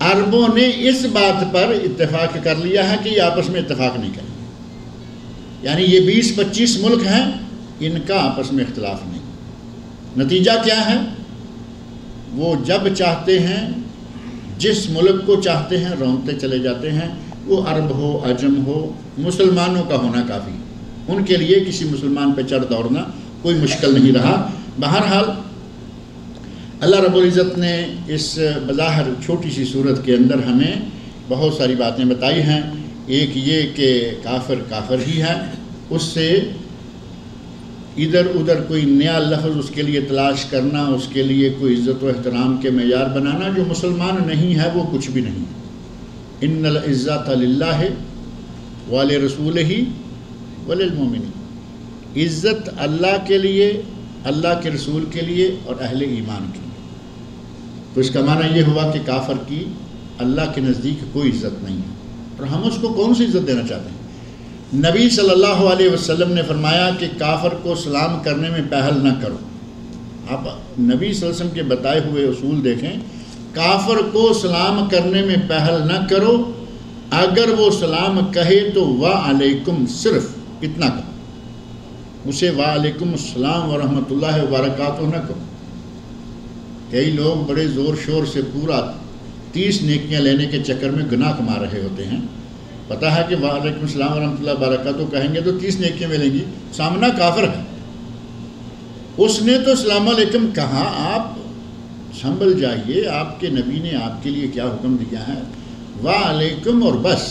عربوں نے اس بات پر اتفاق کر لیا ہے کہ یہ آپس میں اتفاق نہیں کریں۔ یعنی یہ 20-25 ملک ہیں، ان کا آپس میں اختلاف نہیں۔ نتیجہ کیا ہے؟ وہ جب چاہتے ہیں، جس ملک کو چاہتے ہیں رونتے چلے جاتے ہیں، وہ عرب ہو، عجم ہو، مسلمانوں کا ہونا کافی، ان کے لیے کسی مسلمان پہ چڑھ دوڑنا کوئی مشکل نہیں رہا۔ بہرحال اللہ رب العزت نے اس بظاہر چھوٹی سی صورت کے اندر ہمیں بہت ساری باتیں بتائی ہیں۔ ایک یہ کہ کافر کافر ہی ہے، اس سے ادھر ادھر کوئی نیا لفظ اس کے لیے تلاش کرنا، اس کے لیے کوئی عزت و احترام کے معیار بنانا، جو مسلمان نہیں ہے وہ کچھ بھی نہیں۔ ان العزت للہ ولرسولہ وللمؤمنین، عزت اللہ کے لیے، اللہ کے رسول کے لیے اور اہل ایمان کے لیے۔ تو اس کا معنی یہ ہوا کہ کافر کی اللہ کے نزدیک کوئی عزت نہیں ہے، اور ہم اس کو کون سی عزت دینا چاہتے ہیں؟ نبی صلی اللہ علیہ وسلم نے فرمایا کہ کافر کو سلام کرنے میں پہل نہ کرو۔ آپ نبی صلی اللہ علیہ وسلم کے بتائے ہوئے اصول دیکھیں، کافر کو سلام کرنے میں پہل نہ کرو، اگر وہ سلام کہے تو وعلیکم، صرف اتنا کہو، اسے وعلیکم السلام ورحمۃ اللہ وبرکاتہ نہ کہو۔ کئی لوگ بڑے زور شور سے پورا 30 نیکیاں لینے کے چکر میں گناہ کما رہے ہوتے ہیں۔ پتہ ہے کہ وعلیکم السلام ورحمۃ اللہ وبرکاتہ کہیں گے تو 30 نیکیاں ملیں گی، سامنا کافر ہے، اس نے تو السلام علیکم کہا۔ آپ سنبھل جائیے، آپ کے نبی نے آپ کے لیے کیا حکم دیا ہے، وعلیکم اور بس۔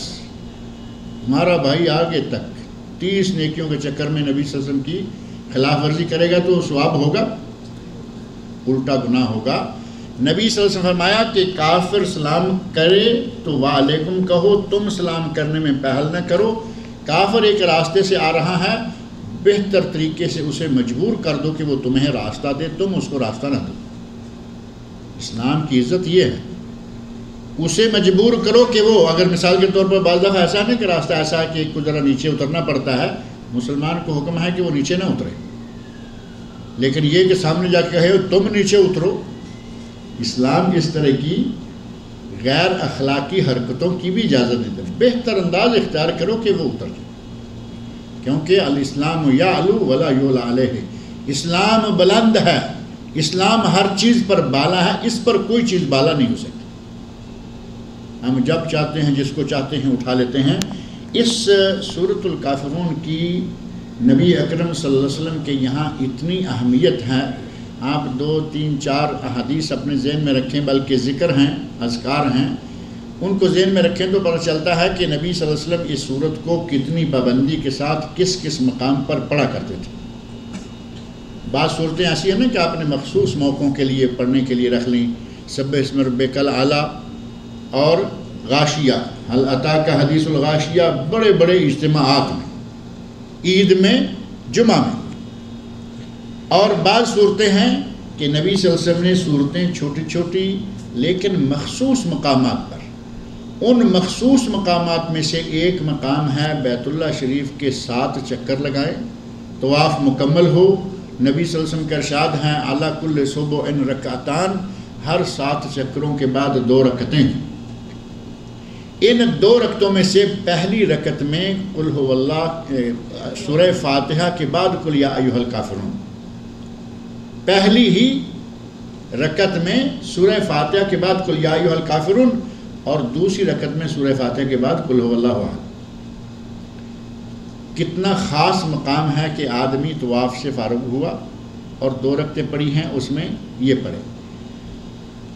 ہمارا بھائی آگے تک 30 نیکیوں کے چکر میں نبی صلی اللہ علیہ وسلم کی خلاف ورزی کرے گا تو ثواب ہوگا، الٹا گناہ ہوگا۔ نبی صلی اللہ علیہ وسلم فرمایا کہ کافر سلام کرے تو وعلیکم کہو، تم سلام کرنے میں پہل نہ کرو۔ کافر ایک راستے سے آ رہا ہے، بہتر طریقے سے اسے مجبور کر دو کہ وہ تمہیں راستہ دے، تم اس کو راستہ نہ دو۔ اسلام کی عزت یہ ہے، اسے مجبور کرو کہ وہ، اگر مثال کے طور پر بعض دفعہ ایسا نہیں کہ راستہ ایسا ہے کہ ایک کو ذرا نیچے اترنا پڑتا ہے، مسلمان کو حکم ہے کہ وہ نیچے نہ اترے، لیکن یہ کہ سامنے جا کے کہے تم نیچے اترو، اسلام اس طرح کی غیر اخلاقی حرکتوں کی بھی اجازت دیتا ہے۔ بہتر انداز اختیار کرو کہ وہ اتر جائے، کیونکہ الاسلام یعلو ولا یعلی علیہ، اسلام بلند ہے، اسلام ہر چیز پر بالا ہے، اس پر کوئی چیز بالا نہیں ہو سکتی۔ ہم جب چاہتے ہیں جس کو چاہتے ہیں اٹھا لیتے ہیں۔ اس سورۃ الکافرون کی نبی اکرم صلی اللہ علیہ وسلم کے یہاں اتنی اہمیت ہے، آپ 2 3 4 احادیث اپنے ذہن میں رکھیں، بلکہ ذکر ہیں، اذکار ہیں، ان کو ذہن میں رکھیں تو پتہ چلتا ہے کہ نبی صلی اللہ علیہ وسلم اس سورت کو کتنی پابندی کے ساتھ کس کس مقام پر پڑھا کرتے تھے۔ بعض صورتیں ایسی ہیں نا کہ آپ نے مخصوص موقعوں کے لیے پڑھنے کے لیے رکھ لیں، سبح اسم ربک الاعلی اور غاشیہ، هل اتاک حدیث الغاشیہ، بڑے بڑے اجتماعات میں، عید میں، جمعہ میں۔ اور بعض صورتیں ہیں کہ نبی صلی اللہ علیہ وسلم نے صورتیں چھوٹی چھوٹی لیکن مخصوص مقامات پر، ان مخصوص مقامات میں سے ایک مقام ہے بیت اللہ شریف کے 7 چکر لگائیں، طواف مکمل ہو۔ نبی صلی اللہ علیہ وسلم کا ارشاد ہیں علی کل صبح رکعتان، ہر 7 چکروں کے بعد 2 رکعتیں ہیں۔ ان 2 رکعتوں میں سے پہلی رکعت میں قل هو اللہ، سورہ فاتحہ کے بعد قل یا ایھا الکافرون، پہلی ہی رکعت میں سورہ فاتحہ کے بعد قل یا ایھا الکافرون، اور دوسری رکعت میں سورہ فاتحہ کے بعد قل هو اللہ احد۔ کتنا خاص مقام ہے کہ آدمی طواف سے فارغ ہوا اور 2 رکعتیں پڑھی ہیں، اس میں یہ پڑھے۔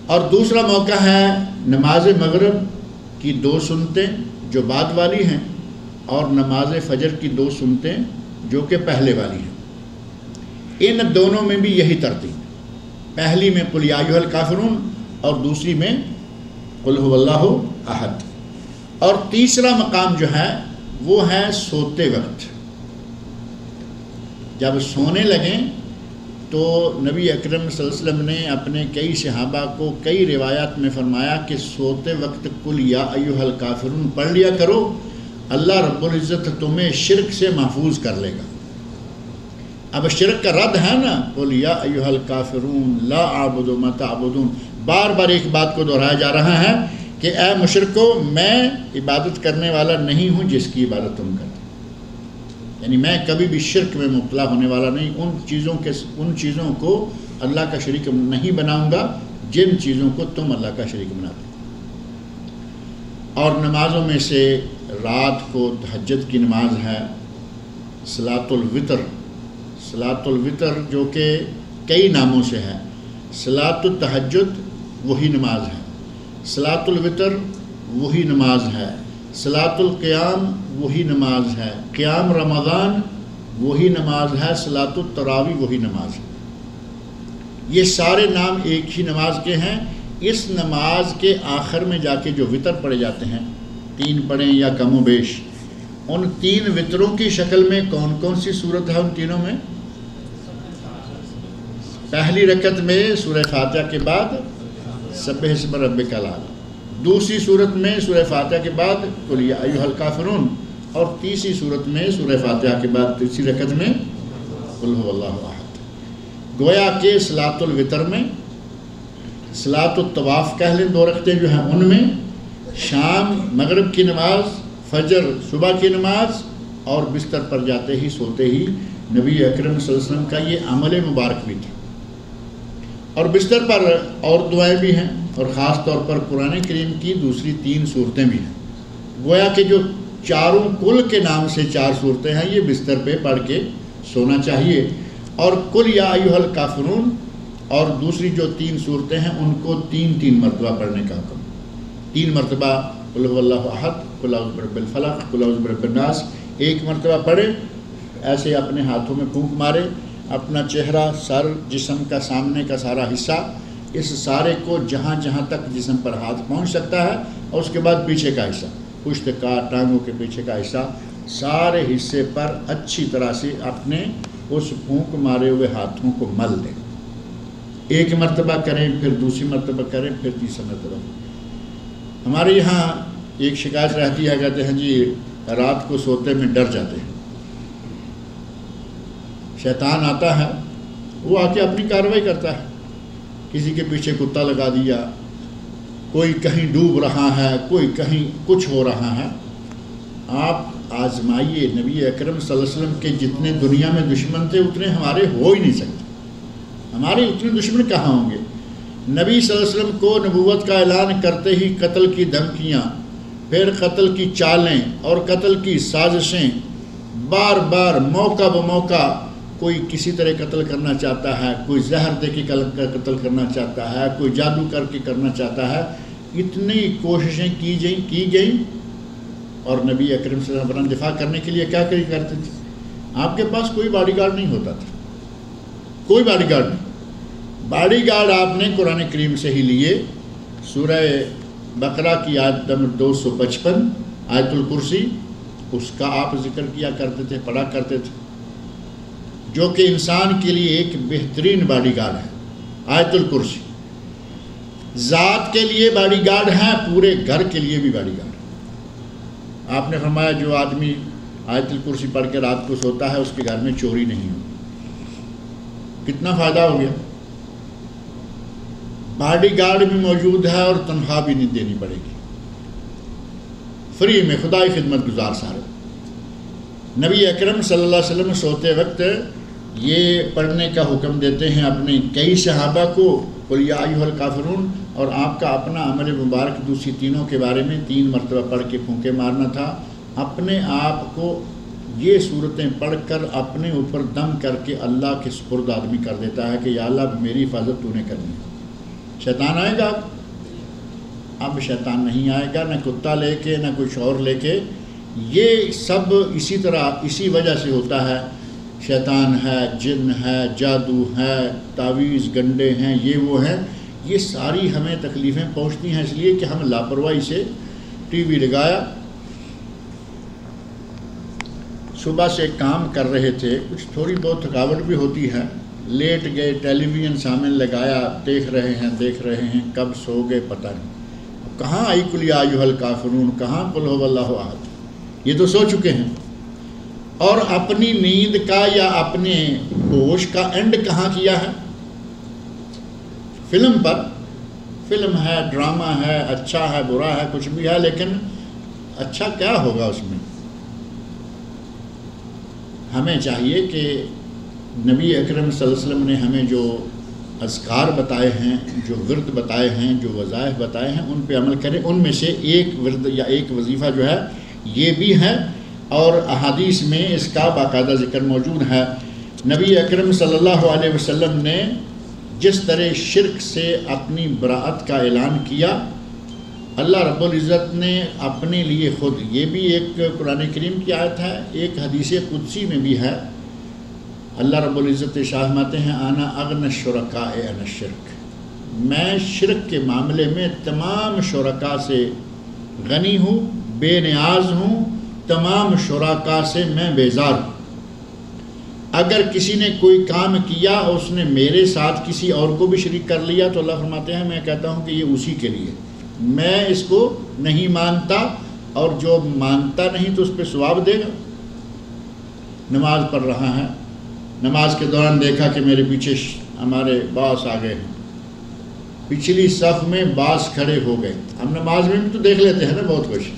اور دوسرا موقع ہے نماز مغرب کی 2 سنتیں جو بعد والی ہیں، اور نماز فجر کی 2 سنتیں جو کہ پہلے والی ہیں۔ ان دونوں میں بھی یہی ترتیب، پہلی میں قل یا ایھا الکافرون اور دوسری میں قل هو اللہ احد۔ اور تیسرا مقام جو ہے وہ ہے سوتے وقت، جب سونے لگیں تو نبی اکرم صلی اللہ علیہ وسلم نے اپنے کئی صحابہ کو کئی روایات میں فرمایا کہ سوتے وقت قل یا ایھا الکافرون پڑھ لیا کرو، اللہ رب العزت تمہیں شرک سے محفوظ کر لے گا۔ اب شرک کا رد ہے نا، قل یا ایھا الکافرون لا اعبد ما تعبدون، بار بار ایک بات کو دہرایا جا رہا ہے کہ اے مشرکو، میں عبادت کرنے والا نہیں ہوں جس کی عبادت تم کرتے، یعنی میں کبھی بھی شرک میں مبتلا ہونے والا نہیں، ان چیزوں کو اللہ کا شریک نہیں بناؤں گا جن چیزوں کو تم اللہ کا شریک بناتے ہو۔ اور نمازوں میں سے رات کو تہجد کی نماز ہے، صلاۃ الوتر، صلاۃ الوتر جو کہ کئی ناموں سے ہے، صلاۃ التہجد وہی نماز ہے، صلاۃ الوتر وہی نماز ہے، صلاۃ القیام وہی نماز ہے، قیام رمضان وہی نماز ہے، صلاۃ التراویح وہی نماز ہے۔ یہ سارے نام ایک ہی نماز کے ہیں۔ اس نماز کے آخر میں جا کے جو وطر پڑھے جاتے ہیں، 3 پڑھیں یا کم و بیش، ان 3 وطروں کی شکل میں کون کون سی صورت ہے؟ ان تینوں میں پہلی رکعت میں سورہ فاتحہ کے بعد سبح اسم ربک الاعلی، دوسری صورت میں سورہ فاتحہ کے بعد قل یا ایھا الکافرون، اور تیسری صورت میں سورہ فاتحہ کے بعد تیسری رکعت میں قل ھو اللہ احد۔ گویا کہ صلاۃ الوتر میں صلاۃ الطواف کہہ لیں 2 رکعتیں جو ہیں ان میں، شام مغرب کی نماز، فجر صبح کی نماز، اور بستر پر جاتے ہی سوتے ہی نبی اکرم صلی اللہ علیہ وسلم کا یہ عمل مبارک بھی تھا۔ اور بستر پر اور دعائیں بھی ہیں، اور خاص طور پر قرآن کریم کی دوسری 3 صورتیں بھی ہیں۔ گویا کہ جو چاروں کل کے نام سے 4 صورتیں ہیں، یہ بستر پہ پڑھ کے سونا چاہیے، اور قل یا ایھا الکافرون اور دوسری جو 3 صورتیں ہیں ان کو 3 مرتبہ پڑھنے کا حکم، 3 مرتبہ قل ھو اللہ احد، قل اعوذ برب الفلق، قل اعوذ برب الناس، 1 مرتبہ پڑھے، ایسے اپنے ہاتھوں میں پھونک مارے، اپنا چہرہ، سر، جسم کا سامنے کا سارا حصہ، اس سارے کو جہاں جہاں تک جسم پر ہاتھ پہنچ سکتا ہے، اور اس کے بعد پیچھے کا حصہ، پشت کا، ٹانگوں کے پیچھے کا حصہ، سارے حصے پر اچھی طرح سے اپنے اس پھونک مارے ہوئے ہاتھوں کو مل دیں۔ 1 مرتبہ کریں، پھر دوسری مرتبہ کریں، پھر تیسری مرتبہ۔ ہمارے یہاں ایک شکایت رہتی ہے، کہتے ہیں جی رات کو سوتے میں ڈر جاتے ہیں، شیطان آتا ہے، وہ آ کے اپنی کارروائی کرتا ہے، کسی کے پیچھے کتا لگا دیا، کوئی کہیں ڈوب رہا ہے، کوئی کہیں کچھ ہو رہا ہے۔ آپ آزمائیے، نبی اکرم صلی اللہ علیہ وسلم کے جتنے دنیا میں دشمن تھے اتنے ہمارے ہو ہی نہیں سکتے، ہمارے اتنے دشمن کہاں ہوں گے؟ نبی صلی اللہ علیہ وسلم کو نبوت کا اعلان کرتے ہی قتل کی دھمکیاں، پھر قتل کی چالیں اور قتل کی سازشیں، بار بار موقع بموقع کوئی کسی طرح قتل کرنا چاہتا ہے، کوئی زہر دے کے قتل کرنا چاہتا ہے، کوئی جادو کر کے کرنا چاہتا ہے، اتنی کوششیں کی گئیں، اور نبی اکرم صلی اللہ علیہ وسلم دفاع کرنے کے لیے کیا کرتے تھے؟ آپ کے پاس کوئی باڈی گارڈ نہیں ہوتا تھا، کوئی باڈی گارڈ نہیں۔ باڈی گارڈ آپ نے قرآن کریم سے ہی لیے۔ سورہ بقرہ کی آیت نمبر 255 آیت الکرسی، اس کا آپ ذکر کیا کرتے تھے، پڑھا کرتے تھے، جو کہ انسان کے لیے ایک بہترین باڈی گارڈ ہے۔ آیت الکرسی ذات کے لیے باڈی گارڈ ہے، پورے گھر کے لیے بھی باڈی گارڈ ہے۔ آپ نے فرمایا جو آدمی آیت الکرسی پڑھ کے رات کو سوتا ہے اس کے گھر میں چوری نہیں ہوگی۔ کتنا فائدہ ہو گیا؟ باڈی گارڈ بھی موجود ہے اور تنخواہ بھی نہیں دینی پڑے گی، فری میں، خدائی خدمت گزار سارے۔ نبی اکرم صلی اللہ علیہ وسلم سوتے وقت یہ پڑھنے کا حکم دیتے ہیں اپنے کئی صحابہ کو، قل یا ایھا الکافرون، اور آپ کا اپنا عمل مبارک دوسری تینوں کے بارے میں 3 مرتبہ پڑھ کے پھونکے مارنا تھا۔ اپنے آپ کو یہ صورتیں پڑھ کر اپنے اوپر دم کر کے اللہ کے سپرد آدمی کر دیتا ہے کہ یا اللہ میری حفاظت تو نے کرنی ہے۔ شیطان آئے گا؟ اب شیطان نہیں آئے گا، نہ کتا لے کے، نہ کوئی شور لے کے۔ یہ سب اسی طرح، اسی وجہ سے ہوتا ہے۔ شیطان ہے، جن ہے، جادو ہے، تعویذ گنڈے ہیں، یہ وہ ہیں، یہ ساری ہمیں تکلیفیں پہنچتی ہیں اس لیے کہ ہم لاپرواہی سے ٹی وی لگایا، صبح سے کام کر رہے تھے، کچھ تھوڑی بہت تھکاوٹ بھی ہوتی ہے، لیٹ گئے، ٹیلی ویژن سامنے لگایا، دیکھ رہے ہیں، کب سو گئے پتہ نہیں۔ کہاں آئی قل یا ایھا الکافرون، کہاں قل ھو اللہ احد، یہ تو سو چکے ہیں۔ اور اپنی نیند کا یا اپنے ہوش کا اینڈ کہاں کیا ہے؟ فلم پر۔ فلم ہے، ڈرامہ ہے، اچھا ہے، برا ہے، کچھ بھی ہے، لیکن اچھا کیا ہوگا اس میں؟ ہمیں چاہیے کہ نبی اکرم صلی اللہ علیہ وسلم نے ہمیں جو اذکار بتائے ہیں، جو ورد بتائے ہیں، جو وظائف بتائے ہیں، ان پہ عمل کریں۔ ان میں سے ایک ورد یا ایک وظیفہ جو ہے یہ بھی ہے، اور احادیث میں اس کا باقاعدہ ذکر موجود ہے۔ نبی اکرم صلی اللہ علیہ وسلم نے جس طرح شرک سے اپنی براءت کا اعلان کیا، اللہ رب العزت نے اپنے لیے خود، یہ بھی ایک قرآن کریم کی آیت ہے، ایک حدیث قدسی میں بھی ہے، اللہ رب العزت ارشاد فرماتے ہیں انا اغنی الشرکاء عن الشرک، میں شرک کے معاملے میں تمام شرکاء سے غنی ہوں، بے نیاز ہوں، تمام شرکاء سے میں بیزار ہوں۔ اگر کسی نے کوئی کام کیا اور اس نے میرے ساتھ کسی اور کو بھی شریک کر لیا تو اللہ فرماتے ہیں میں کہتا ہوں کہ یہ اسی کے لیے، میں اس کو نہیں مانتا، اور جو مانتا نہیں تو اس پہ ثواب دے گا۔ نماز پڑھ رہا ہے، نماز کے دوران دیکھا کہ میرے پیچھے ہمارے باس آ گئے ہیں، پچھلی صف میں باس کھڑے ہو گئے۔ ہم نماز میں بھی تو دیکھ لیتے ہیں نا بہت کچھ،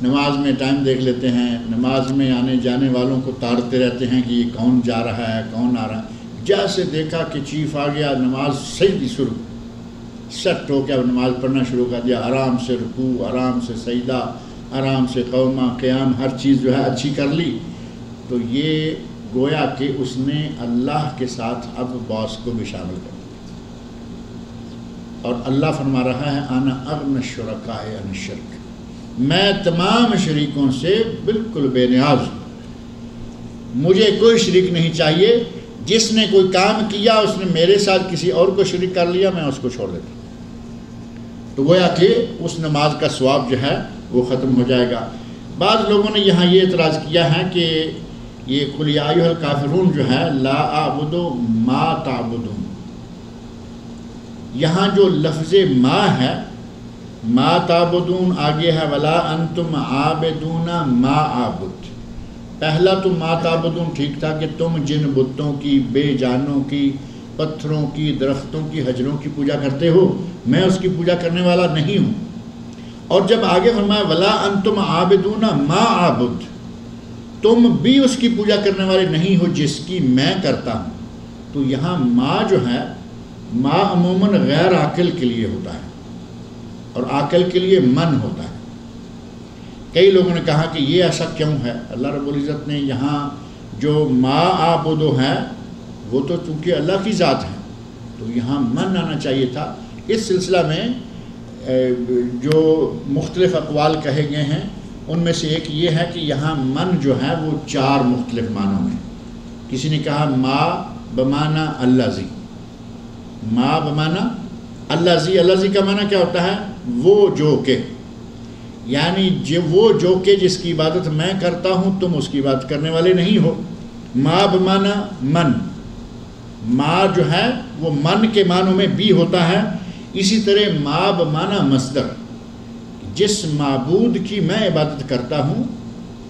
نماز میں ٹائم دیکھ لیتے ہیں، نماز میں آنے جانے والوں کو تاڑتے رہتے ہیں کہ یہ کون جا رہا ہے، کون آ رہا ہے۔ جیسے دیکھا کہ چیف آ گیا، نماز صحیح شروع، سٹ ہو کے اب نماز پڑھنا شروع کر دیا، آرام سے رکوع، آرام سے سجدہ، آرام سے قومہ قیام، ہر چیز جو ہے اچھی کر لی، تو یہ گویا کہ اس نے اللہ کے ساتھ اب باس کو بھی شامل کر دیا، اور اللہ فرما رہا ہے انا اغنی الشرکاء عن الشرک، میں تمام شریکوں سے بالکل بے نیاز ہوں، مجھے کوئی شریک نہیں چاہیے۔ جس نے کوئی کام کیا اس نے میرے ساتھ کسی اور کو شریک کر لیا، میں اس کو چھوڑ دیتا ہوں، تو گویا کہ اس نماز کا ثواب جو ہے وہ ختم ہو جائے گا۔ بعض لوگوں نے یہاں یہ اعتراض کیا ہے کہ یہ قل یا ایھا الکافرون جو ہے لا اعبد ما تعبدون، یہاں جو لفظ ما ہے، ما تعبدون آگے ہے ولا انتم عابدون ما اعبد، پہلا تو ما تعبدون ٹھیک تھا کہ تم جن بتوں کی، بے جانوں کی، پتھروں کی، درختوں کی، حجروں کی پوجا کرتے ہو، میں اس کی پوجا کرنے والا نہیں ہوں۔ اور جب آگے فرمایا ولا انتم عابدون ما اعبد، تم بھی اس کی پوجا کرنے والے نہیں ہو جس کی میں کرتا ہوں، تو یہاں ما جو ہے، ما عموماً غیر عاقل کے لیے ہوتا ہے اور عاقل کے لیے من ہوتا ہے۔ کئی لوگوں نے کہا کہ یہ ایسا کیوں ہے؟ اللہ رب العزت نے یہاں جو ما اعبدو ہے وہ تو چونکہ اللہ کی ذات ہے، تو یہاں من آنا چاہیے تھا۔ اس سلسلہ میں جو مختلف اقوال کہے گئے ہیں ان میں سے ایک یہ ہے کہ یہاں من جو ہے وہ 4 مختلف معنوں میں، کسی نے کہا ما بمعنی اللذی، ما بمعنی اللذی، اللذی کا معنی کیا ہوتا ہے؟ وہ جو کہ، یعنی وہ جو کہ جس کی عبادت میں کرتا ہوں تم اس کی عبادت کرنے والے نہیں ہو۔ ما بمعنی من، ما جو ہے وہ من کے معنوں میں بھی ہوتا ہے۔ اسی طرح ما بمعنی مصدر، جس معبود کی میں عبادت کرتا ہوں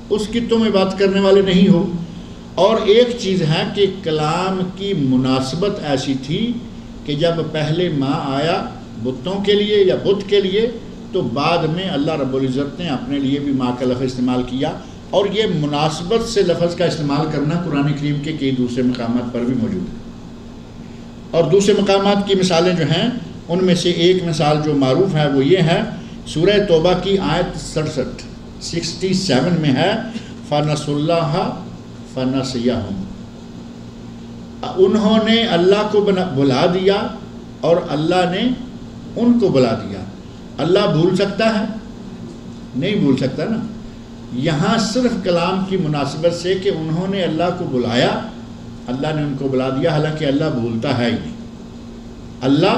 اس کی تم عبادت کرنے والے نہیں ہو۔ اور ایک چیز ہے کہ کلام کی مناسبت ایسی تھی کہ جب پہلے ما آیا بتوں کے لیے یا بت کے لیے، تو بعد میں اللہ رب العزت نے اپنے لیے بھی ما کا لفظ استعمال کیا، اور یہ مناسبت سے لفظ کا استعمال کرنا قرآن کریم کے کئی دوسرے مقامات پر بھی موجود ہے۔ اور دوسرے مقامات کی مثالیں جو ہیں ان میں سے ایک مثال جو معروف ہے وہ یہ ہے، سورہ توبہ کی آیت 67 میں ہے فَنَسُوا اللَّهَ فَنَسِيَهُمْ، انہوں نے اللہ کو بھلا دیا اور اللہ نے ان کو بھلا دیا۔ اللہ بھول سکتا ہے؟ نہیں بھول سکتا نا۔ یہاں صرف کلام کی مناسبت سے کہ انہوں نے اللہ کو بلایا، اللہ نے ان کو بلا دیا، حالانکہ اللہ بھولتا ہے ہی نہیں۔ اللہ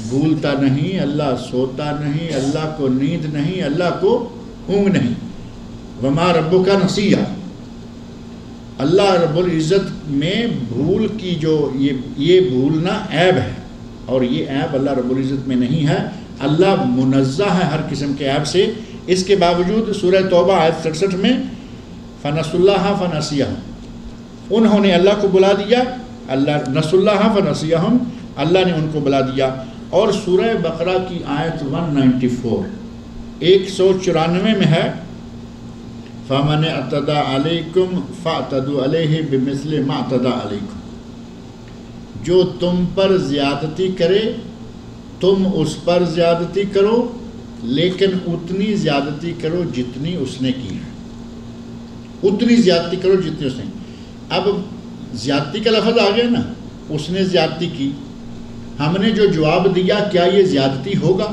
بھولتا نہیں، اللہ سوتا نہیں، اللہ کو نیند نہیں، اللہ کو اونگ نہیں۔ وما ربک نسیہ، اللہ رب العزت میں بھول کی جو یہ بھولنا عیب ہے، اور یہ عیب اللہ رب العزت میں نہیں ہے۔ اللہ منزہ ہے ہر قسم کے عیب سے۔ اس کے باوجود سورہ توبہ آیت 67 میں فَنَسُوا اللَّهَ فَنَسِيَهُمْ، انہوں نے اللہ کو بلا دیا، اللہ نسوا اللَّهَ فَنَسِيَهُمْ، اللہ نے ان کو بلا دیا۔ اور سورہ بقرہ کی آیت 194 194 میں ہے فَمَنِ اعْتَدَى عَلَيْكُمْ فَاعْتَدُوا عَلَيْهِ بِمِثْلِ مَا اعْتَدَى عَلَيْكُمْ، جو تم پر زیادتی کرے تم اس پر زیادتی کرو، لیکن اتنی زیادتی کرو جتنی اس نے کی ہے، اتنی زیادتی کرو جتنی اس نے۔ اب زیادتی کا لفظ آ گیا نا، اس نے زیادتی کی، ہم نے جو جواب دیا کیا یہ زیادتی ہوگا؟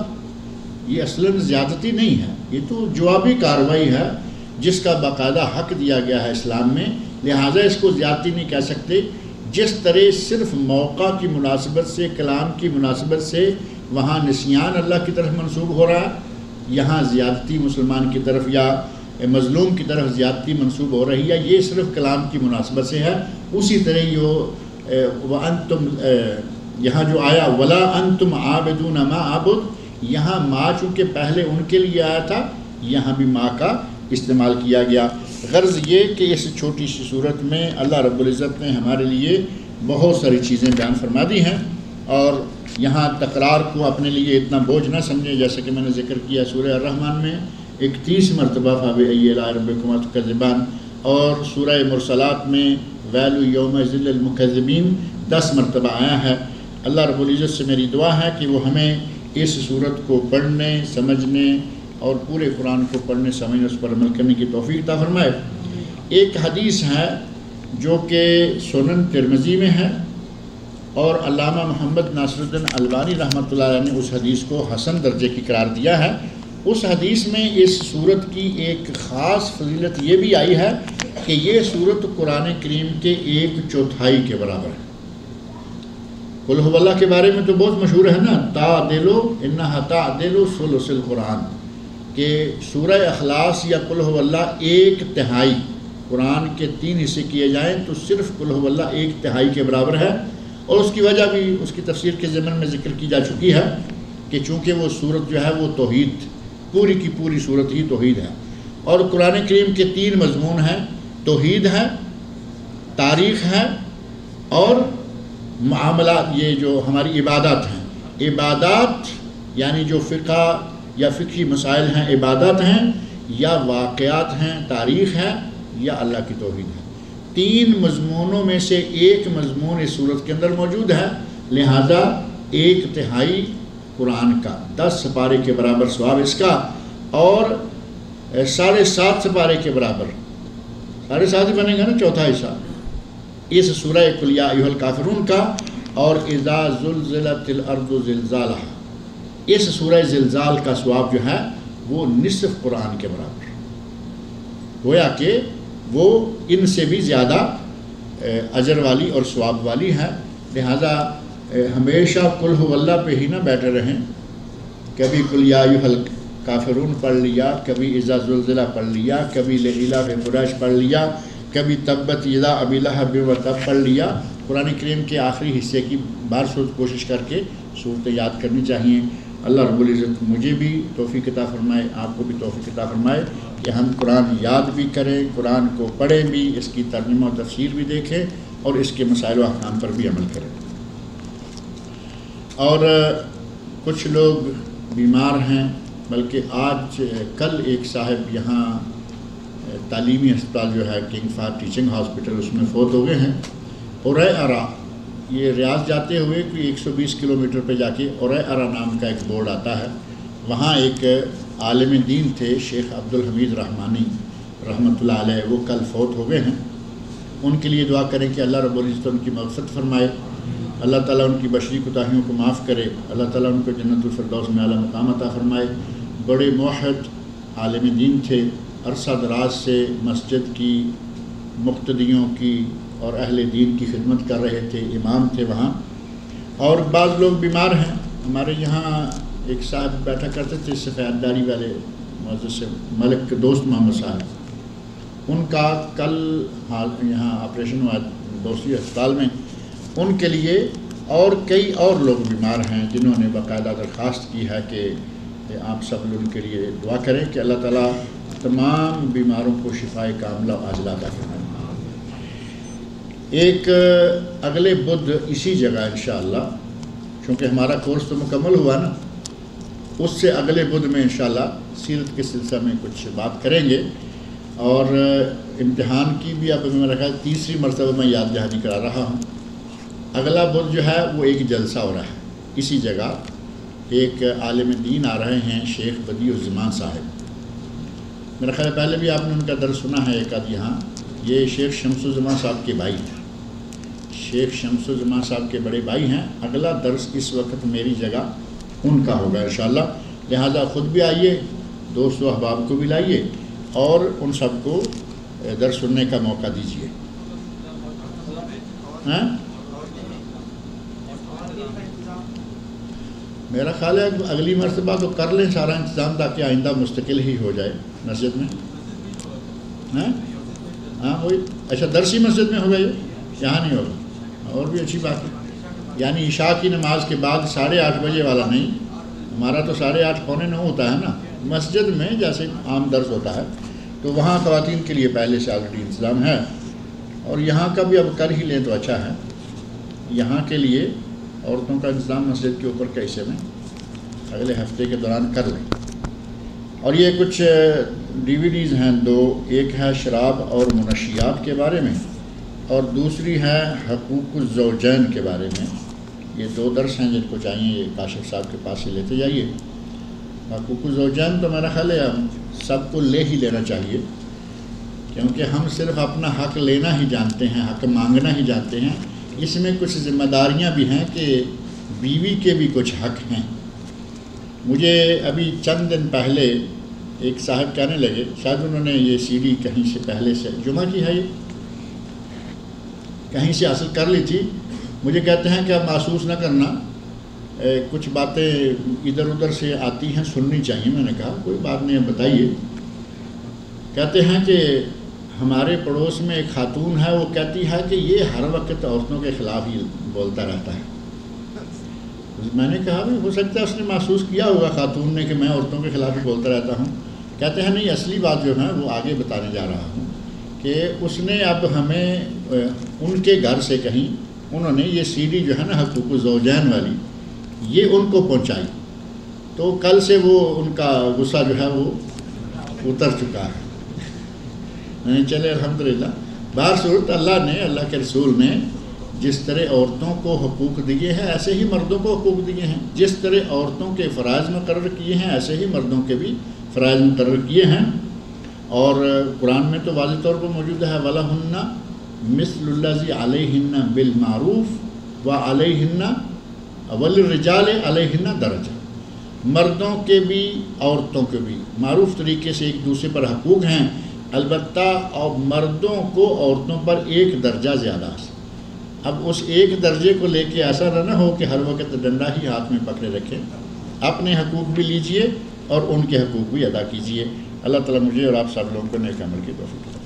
یہ اصلاً زیادتی نہیں ہے، یہ تو جوابی کارروائی ہے جس کا باقاعدہ حق دیا گیا ہے اسلام میں، لہٰذا اس کو زیادتی نہیں کہہ سکتے۔ جس طرح صرف موقع کی مناسبت سے، کلام کی مناسبت سے وہاں نسیان اللہ کی طرف منسوب ہو رہا ہے، یہاں زیادتی مسلمان کی طرف یا مظلوم کی طرف زیادتی منسوب ہو رہی ہے، یہ صرف کلام کی مناسبت سے ہے۔ اسی طرح وَأَنْتُمْ یہاں جو آیا وَلَا أَنْتُمْ عَابِدُونَ مَا أَعْبُدُ، یہاں ما چونکہ پہلے ان کے لیے آیا تھا، یہاں بھی ما کا استعمال کیا گیا۔ غرض یہ کہ اس چھوٹی سی صورت میں اللہ رب العزت نے ہمارے لیے بہت ساری چیزیں بیان فرما دی ہیں، اور یہاں تکرار کو اپنے لیے اتنا بوجھ نہ سمجھیں، جیسے کہ میں نے ذکر کیا سورہ الرحمن میں 31 مرتبہ فَبِأَيِّ آلَاءِ رَبِّكُمَا تُكَذِّبَانِ، اور سورہ مرسلات میں وَيْلٌ يَوْمَئِذٍ لِّلْمُكَذِّبِينَ 10 مرتبہ آیا ہے۔ اللہ رب العزت سے میری دعا ہے کہ وہ ہمیں اس صورت کو پڑھنے، سمجھنے اور پورے قرآن کو پڑھنے، سمجھنے، اس پر عمل کرنے کی توفیق عطا فرمائے۔ ایک حدیث ہے جو کہ سنن ترمذی میں ہے، اور علامہ محمد ناصر الدین البانی رحمۃ اللہ علیہ نے اس حدیث کو حسن درجے کی قرار دیا ہے۔ اس حدیث میں اس سورت کی ایک خاص فضیلت یہ بھی آئی ہے کہ یہ سورت قرآن کریم کے 1/4 کے برابر ہے۔ قل هو اللہ کے بارے میں تو بہت مشہور ہے نا، تعدل انها تعدل ثلث القرآن، کہ سورہ اخلاص یا قل هو اللہ 1/3 قرآن کے 3 حصے کیے جائیں تو صرف قل هو اللہ 1/3 کے برابر ہے۔ اور اس کی وجہ بھی اس کی تفسیر کے ضمن میں ذکر کی جا چکی ہے کہ چونکہ وہ سورت جو ہے وہ توحید، پوری کی پوری سورت ہی توحید ہے، اور قرآن کریم کے 3 مضمون ہیں، توحید ہے، تاریخ ہے، اور معاملات، یہ جو ہماری عبادات ہیں، عبادات یعنی جو فقہ یا فقہی مسائل ہیں عبادات ہیں، یا واقعات ہیں، تاریخ ہے، یا اللہ کی توحید ہے۔ 3 مضمونوں میں سے ایک مضمون اس سورت کے اندر موجود ہے، لہذا 1/3 قرآن کا 10 سپارے کے برابر ثواب اس کا، اور 7.5 سپارے کے برابر 7.5 ہی بنے گا نا، 4تھا حصہ اس سورہ قل یا ایھا الکافرون کا، اور اذا زلزلت الارض زلزالہا، اس سورہ زلزال کا ثواب جو ہے وہ نصف قرآن کے برابر، گویا کہ وہ ان سے بھی زیادہ اجر والی اور ثواب والی ہے۔ لہذا ہمیشہ قل هو اللہ پہ ہی نہ بیٹھے رہیں، کبھی قل یا ایھا الکافرون پڑھ لیا، کبھی اذا زلزلہ پڑھ لیا، کبھی لإلاف قریش پڑھ لیا، کبھی تبت یدا ابی لہب وتب پڑھ لیا۔ قرآن کریم کے آخری حصے کی بار صورت کوشش کر کے صورتیں یاد کرنی چاہیے۔ اللہ رب العزت مجھے بھی توفیق عطا فرمائے، آپ کو بھی توفیق عطا فرمائے کہ ہم قرآن یاد بھی کریں، قرآن کو پڑھیں بھی، اس کی ترجمہ و تفسیر بھی دیکھیں، اور اس کے مسائل و احکام پر بھی عمل کریں۔ اور کچھ لوگ بیمار ہیں، بلکہ آج کل ایک صاحب یہاں تعلیمی ہسپتال جو ہے کنگ فہد ٹیچنگ ہاسپٹل، اس میں فوت ہو گئے ہیں۔ اورے ارا، یہ ریاض جاتے ہوئے کوئی 120 کلومیٹر پہ جا کے اورے ارا نام کا ایک بورڈ آتا ہے، وہاں ایک عالم دین تھے شیخ عبدالحمید رحمانی رحمۃ اللہ علیہ، وہ کل فوت ہو گئے ہیں۔ ان کے لیے دعا کریں کہ اللہ رب العزت ان کی مغفرت فرمائے، اللہ تعالیٰ ان کی بشری کوتاہیوں کو معاف کرے، اللہ تعالیٰ ان کو جنت الفردوس میں اعلیٰ مقام عطا فرمائے۔ بڑے موحد عالم دین تھے، عرصہ دراز سے مسجد کی، مقتدیوں کی اور اہل دین کی خدمت کر رہے تھے، امام تھے وہاں۔ اور بعض لوگ بیمار ہیں، ہمارے یہاں ایک صاحب بیٹھا کرتے تھے سفید داڑھی والے، معزز سے ملک کے دوست محمد صاحب، ان کا کل یہاں آپریشن ہوا دوسری ہسپتال میں، ان کے لیے اور کئی اور لوگ بیمار ہیں جنہوں نے باقاعدہ درخواست کی ہے کہ آپ سب لوگ ان کے لیے دعا کریں کہ اللہ تعالیٰ تمام بیماروں کو شفائے کاملہ و عاجلہ عطا فرمائے۔ ایک اگلے بدھ اسی جگہ انشاءاللہ، چونکہ ہمارا کورس تو مکمل ہوا نا، اس سے اگلے بدھ میں انشاءاللہ سیرت کے سلسلہ میں کچھ بات کریں گے، اور امتحان کی بھی اب میرا خیال تیسری مرتبہ میں یاد دہانی کرا رہا ہوں۔ اگلا بدھ جو ہے وہ ایک جلسہ ہو رہا ہے اسی جگہ، ایک عالم دین آ رہے ہیں شیخ بدیع الزمان صاحب، میرا خیال ہے پہلے بھی آپ نے ان کا درس سنا ہے ایک آدھ یہاں۔ یہ شیخ شمس الزمان صاحب کے بھائی ہیں، شیخ شمس الزمان صاحب کے بڑے بھائی ہیں۔ اگلا درس اس وقت میری جگہ ان کا ہوگا انشاءاللہ، لہٰذا خود بھی آئیے، دوست و احباب کو بھی لائیے اور ان سب کو درس سننے کا موقع دیجیے۔ میرا خیال ہے اگلی مرتبہ تو کر لیں سارا انتظام تاکہ آئندہ مستقل ہی ہو جائے مسجد میں۔ ہاں وہی، اچھا درسی مسجد میں ہوگا، یہ یہاں نہیں ہوگا، اور بھی اچھی بات ہے۔ یعنی عشاء کی نماز کے بعد 8:30 بجے والا نہیں، ہمارا تو 8:30 پونے 9 ہوتا ہے نا، مسجد میں جیسے عام درس ہوتا ہے تو وہاں خواتین کے لیے پہلے سے آلریڈی انتظام ہے، اور یہاں کا بھی اب کر ہی لیں تو اچھا ہے۔ یہاں کے لیے عورتوں کا انتظام مسجد کے اوپر کے حصے میں اگلے ہفتے کے دوران کر لیں۔ اور یہ کچھ ڈیویڈیز ہیں دو، ایک ہے شراب اور منشیات کے بارے میں اور دوسری ہے حقوق الزوجین کے بارے میں۔ یہ دو درس ہیں جن کو چاہیے یہ کاشف صاحب کے پاس سے لیتے جائیے۔ حقوق الزوجین تو میرا خیال ہے ہم سب کو لے ہی لینا چاہیے، کیونکہ ہم صرف اپنا حق لینا ہی جانتے ہیں، حق مانگنا ہی جانتے ہیں۔ اس میں کچھ ذمہ داریاں بھی ہیں کہ بیوی کے بھی کچھ حق ہیں۔ مجھے ابھی چند دن پہلے ایک صاحب کہنے لگے، شاید انہوں نے یہ سی ڈی کہیں سے پہلے سے جمعہ کی ہے، یہ کہیں سے حاصل کر لی تھی، مجھے کہتے ہیں کہ اب محسوس نہ کرنا، کچھ باتیں ادھر ادھر سے آتی ہیں سننی چاہیے۔ میں نے کہا کوئی بات نہیں، بتائیے۔ کہتے ہیں کہ ہمارے پڑوس میں ایک خاتون ہے، وہ کہتی ہے کہ یہ ہر وقت عورتوں کے خلاف ہی بولتا رہتا ہے۔ میں نے کہا بھی ہو سکتا ہے اس نے محسوس کیا ہوگا خاتون نے کہ میں عورتوں کے خلاف ہی بولتا رہتا ہوں۔ کہتے ہیں نہیں، اصلی بات جو ہے وہ آگے بتانے جا رہا ہوں کہ اس نے اب ہمیں ان کے گھر سے کہیں انہوں نے یہ سی ڈی جو ہے نا حقوق الزوجین والی یہ ان کو پہنچائی، تو کل سے وہ ان کا غصہ جو ہے وہ اتر چکا ہے۔ چلے الحمدللہ، بہرصورت اللہ کے رسول نے جس طرح عورتوں کو حقوق دیے ہیں ایسے ہی مردوں کو حقوق دیے ہیں، جس طرح عورتوں کے فرائض مقرر کیے ہیں ایسے ہی مردوں کے بھی فرائض مقرر کیے ہیں۔ اور قرآن میں تو واضح طور پر موجود ہے وَلَهُنَّ مِثْلُ الَّذِي عَلَيْهِنَّ بِالْمَعْرُوفِ وَعَلَيْهِنَّ وَلِلرِّجَالِ عَلَيْهِنَّ دَرَجَةٌ، مردوں کے بھی عورتوں کے بھی معروف طریقے سے ایک دوسرے پر حقوق ہیں، البتہ اور مردوں کو عورتوں پر ایک درجہ زیادہ ہے۔ اب اس ایک درجے کو لے کے ایسا نہ ہو کہ ہر وقت ڈنڈا ہی ہاتھ میں پکڑے رکھیں، اپنے حقوق بھی لیجئے اور ان کے حقوق بھی ادا کیجئے۔ اللہ تعالیٰ مجھے اور آپ سب لوگوں کو نیک عمل کی توفیق دے۔